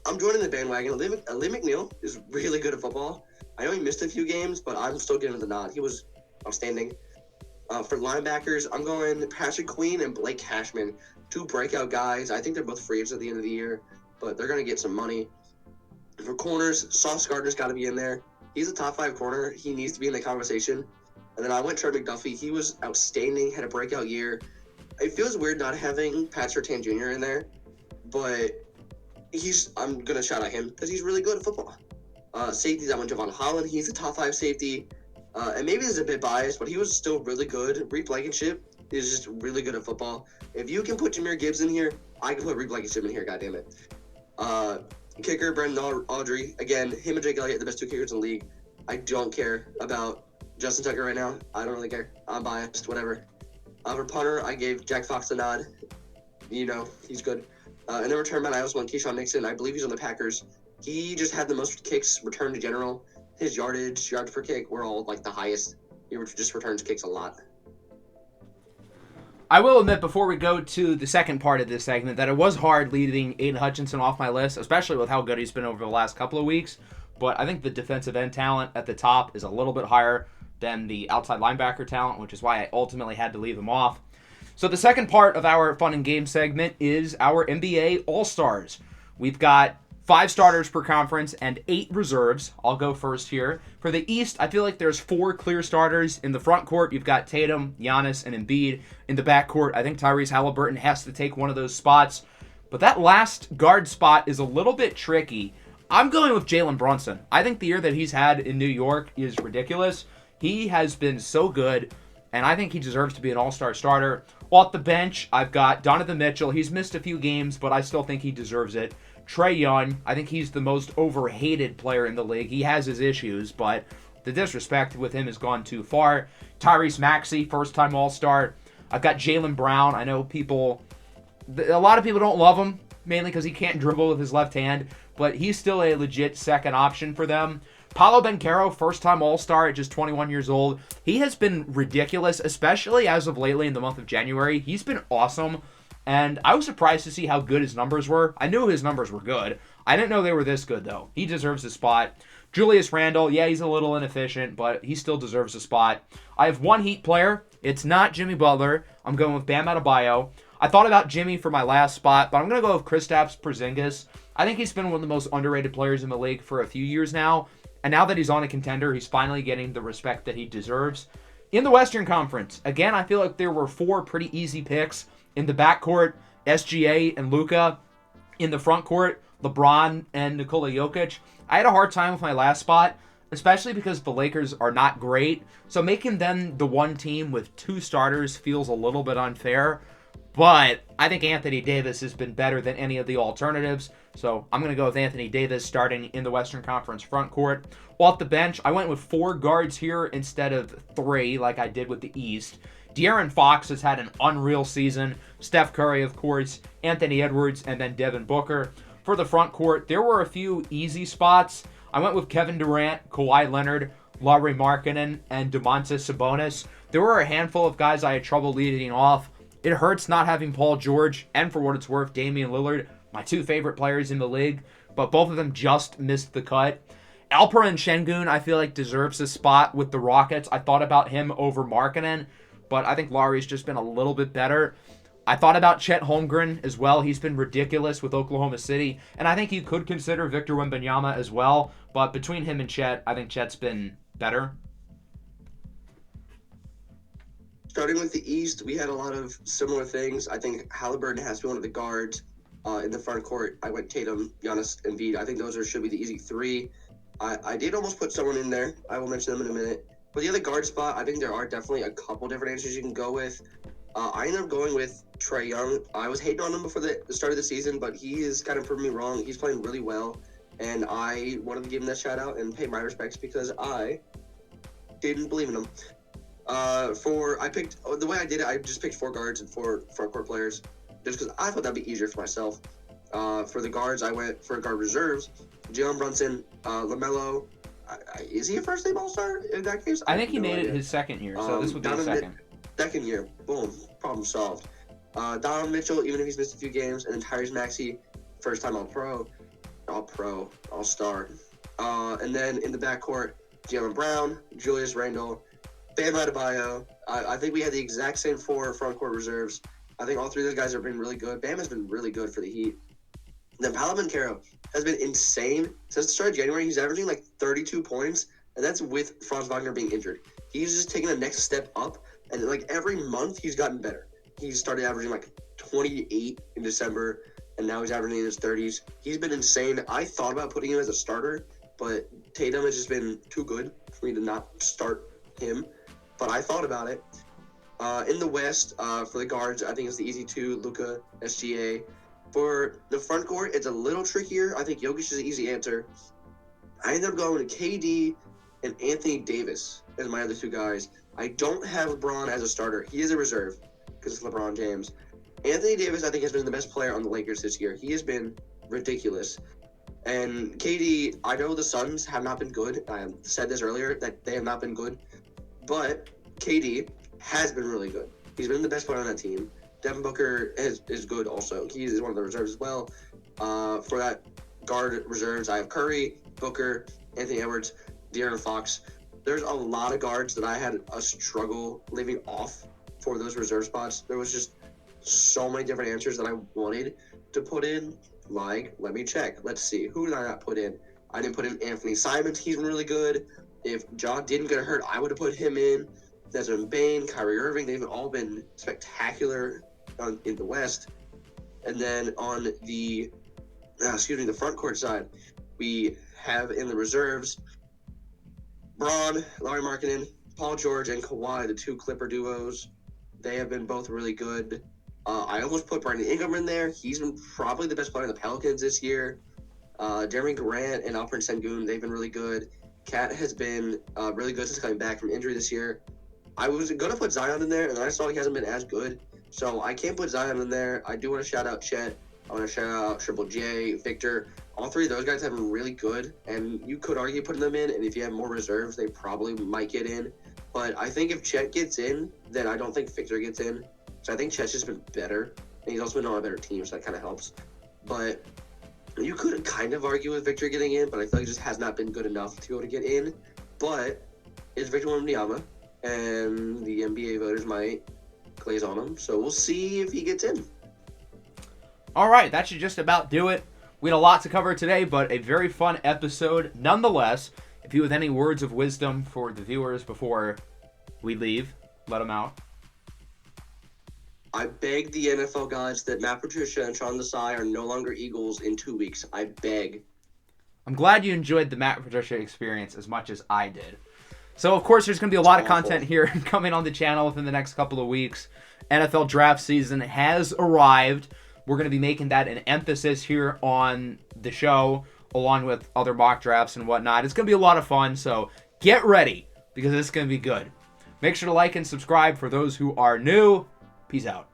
I'm joining the bandwagon. Lee McNeil is really good at football. I know he missed a few games, but I'm still giving him the nod. He was outstanding. For linebackers, I'm going Patrick Queen and Blake Cashman, 2 breakout guys. I think they're both free agents at the end of the year, but they're going to get some money. For corners, Sauce Gardner's got to be in there. He's a top 5 corner. He needs to be in the conversation. And then I went Trent McDuffie. He was outstanding, had a breakout year. It feels weird not having Pat Surtain Jr. in there, but I'm going to shout at him because he's really good at football. Safeties, I went Javon Holland. He's a top 5 safety. And maybe this is a bit biased, but he was still really good. Reed Blankenship is just really good at football. If you can put Jahmyr Gibbs in here, I can put Reed Blankenship in here, goddammit. Kicker, Brendan Audrey. Again, him and Jake Elliott, the best 2 kickers in the league. I don't care about Justin Tucker right now. I don't really care. I'm biased, whatever. For punter, I gave Jack Fox a nod. You know, he's good. And then return man, I also went Keyshawn Nixon. I believe he's on the Packers. He just had the most kicks returned in general. His yards per kick were all like the highest. He just returns kicks a lot. I will admit before we go to the second part of this segment that it was hard leaving Aiden Hutchinson off my list, especially with how good he's been over the last couple of weeks. But I think the defensive end talent at the top is a little bit higher than the outside linebacker talent, which is why I ultimately had to leave him off. So the second part of our fun and game segment is our NBA All-Stars. We've got 5 starters per conference and 8 reserves. I'll go first here. For the East, I feel like there's 4 clear starters. In the front court, you've got Tatum, Giannis, and Embiid. In the back court, I think Tyrese Halliburton has to take one of those spots. But that last guard spot is a little bit tricky. I'm going with Jalen Brunson. I think the year that he's had in New York is ridiculous. He has been so good, and I think he deserves to be an all-star starter. Off the bench, I've got Donovan Mitchell. He's missed a few games, but I still think he deserves it. Trae Young, I think he's the most overhated player in the league. He has his issues, but the disrespect with him has gone too far. Tyrese Maxey, first-time All-Star. I've got Jaylen Brown. I know a lot of people don't love him, mainly because he can't dribble with his left hand, but he's still a legit second option for them. Paolo Banchero, first-time All-Star at just 21 years old. He has been ridiculous, especially as of lately in the month of January. He's been awesome. And I was surprised to see how good his numbers were. I knew his numbers were good. I didn't know they were this good, though. He deserves a spot. Julius Randle, yeah, he's a little inefficient, but he still deserves a spot. I have one Heat player. It's not Jimmy Butler. I'm going with Bam Adebayo. I thought about Jimmy for my last spot, but I'm going to go with Kristaps Porzingis. I think he's been one of the most underrated players in the league for a few years now. And now that he's on a contender, he's finally getting the respect that he deserves. In the Western Conference, again, I feel like there were 4 pretty easy picks. In the backcourt, SGA and Luka. In the front court, LeBron and Nikola Jokic. I had a hard time with my last spot, especially because the Lakers are not great. So making them the one team with 2 starters feels a little bit unfair. But I think Anthony Davis has been better than any of the alternatives. So I'm going to go with Anthony Davis starting in the Western Conference front court. Off the bench, I went with 4 guards here instead of 3 like I did with the East. De'Aaron Fox has had an unreal season. Steph Curry, of course, Anthony Edwards, and then Devin Booker. For the front court, there were a few easy spots. I went with Kevin Durant, Kawhi Leonard, Lauri Markkanen, and Domantas Sabonis. There were a handful of guys I had trouble leading off. It hurts not having Paul George, and for what it's worth, Damian Lillard, my 2 favorite players in the league, but both of them just missed the cut. Alperen Şengün, I feel like, deserves a spot with the Rockets. I thought about him over Markkanen, but I think Lauri's just been a little bit better. I thought about Chet Holmgren as well. He's been ridiculous with Oklahoma City, and I think you could consider Victor Wembanyama as well, but between him and Chet, I think Chet's been better. Starting with the East, we had a lot of similar things. I think Halliburton has to be one of the guards. In the front court, I went Tatum, Giannis, and Embiid. I think those should be the easy 3. I did almost put someone in there. I will mention them in a minute. But the other guard spot, I think there are definitely a couple different answers you can go with. I ended up going with Trae Young. I was hating on him before the start of the season, but he has kind of proved me wrong. He's playing really well, and I wanted to give him that shout out and pay my respects because I didn't believe in him. The way I did it, I just picked 4 guards and 4 front court players, just because I thought that'd be easier for myself. For the guards, I went for guard reserves: Jalen Brunson, LaMelo. Is he a first-team All-Star in that case? I think he made it his second year, so this would be his second. Second year, boom, problem solved. Donovan Mitchell, even if he's missed a few games, and then Tyrese Maxey, first-time All-Pro, All-Star. And then in the backcourt, Jaylen Brown, Julius Randle, Bam Adebayo. I think we had the exact same 4 front court reserves. I think all 3 of those guys have been really good. Bam has been really good for the Heat. Then Paolo Banchero has been insane. Since the start of January, he's averaging like 32 points, and that's with Franz Wagner being injured. He's just taking the next step up, and like every month he's gotten better. He started averaging like 28 in December, and now he's averaging in his 30s. He's been insane. I thought about putting him as a starter, but Tatum has just been too good for me to not start him. But I thought about it. In the West, for the guards, I think it's the easy 2, Luka, SGA. For the front court, it's a little trickier. I think Jokic is an easy answer. I ended up going to KD and Anthony Davis as my other 2 guys. I don't have LeBron as a starter. He is a reserve because it's LeBron James. Anthony Davis, I think, has been the best player on the Lakers this year. He has been ridiculous. And KD, I know the Suns have not been good. I said this earlier, that they have not been good. But KD has been really good. He's been the best player on that team. Devin Booker is good also. He is one of the reserves as well. For that guard reserves, I have Curry, Booker, Anthony Edwards, De'Aaron Fox. There's a lot of guards that I had a struggle leaving off for those reserve spots. There was just so many different answers that I wanted to put in. Like, let me check. Let's see. Who did I not put in? I didn't put in Anthony Simons. He's been really good. If Ja didn't get hurt, I would have put him in. Desmond Bane, Kyrie Irving, they've all been spectacular in the West. And then on the front court side, we have in the reserves Braun, Larry Markkinen, Paul George, and Kawhi, the two Clipper duos. They have been both really good. I almost put Brandon Ingram in there. He's been probably the best player in the Pelicans this year. Jeremy Grant and Alperen Sengun, they've been really good. Cat has been really good since coming back from injury this year. I was going to put Zion in there, and then I saw he hasn't been as good. So I can't put Zion in there. I do want to shout out Chet. I want to shout out Triple J, Victor. All three of those guys have been really good, and you could argue putting them in, and if you have more reserves, they probably might get in. But I think if Chet gets in, then I don't think Victor gets in. So I think Chet's just been better, and he's also been on a better team, so that kind of helps. But you could kind of argue with Victor getting in, but I feel like it just has not been good enough to be able to get in. But it's Victor Wembanyama, and the NBA voters might glaze on him. So we'll see if he gets in. All right, that should just about do it. We had a lot to cover today, but a very fun episode nonetheless. If you have any words of wisdom for the viewers before we leave, let them out. I beg the NFL gods that Matt Patricia and Sean Desai are no longer Eagles in 2 weeks. I beg. I'm glad you enjoyed the Matt Patricia experience as much as I did. So, of course, there's going to be a lot of content here coming on the channel within the next couple of weeks. NFL draft season has arrived. We're going to be making that an emphasis here on the show, along with other mock drafts and whatnot. It's going to be a lot of fun, so get ready, because it's going to be good. Make sure to like and subscribe for those who are new. Peace out.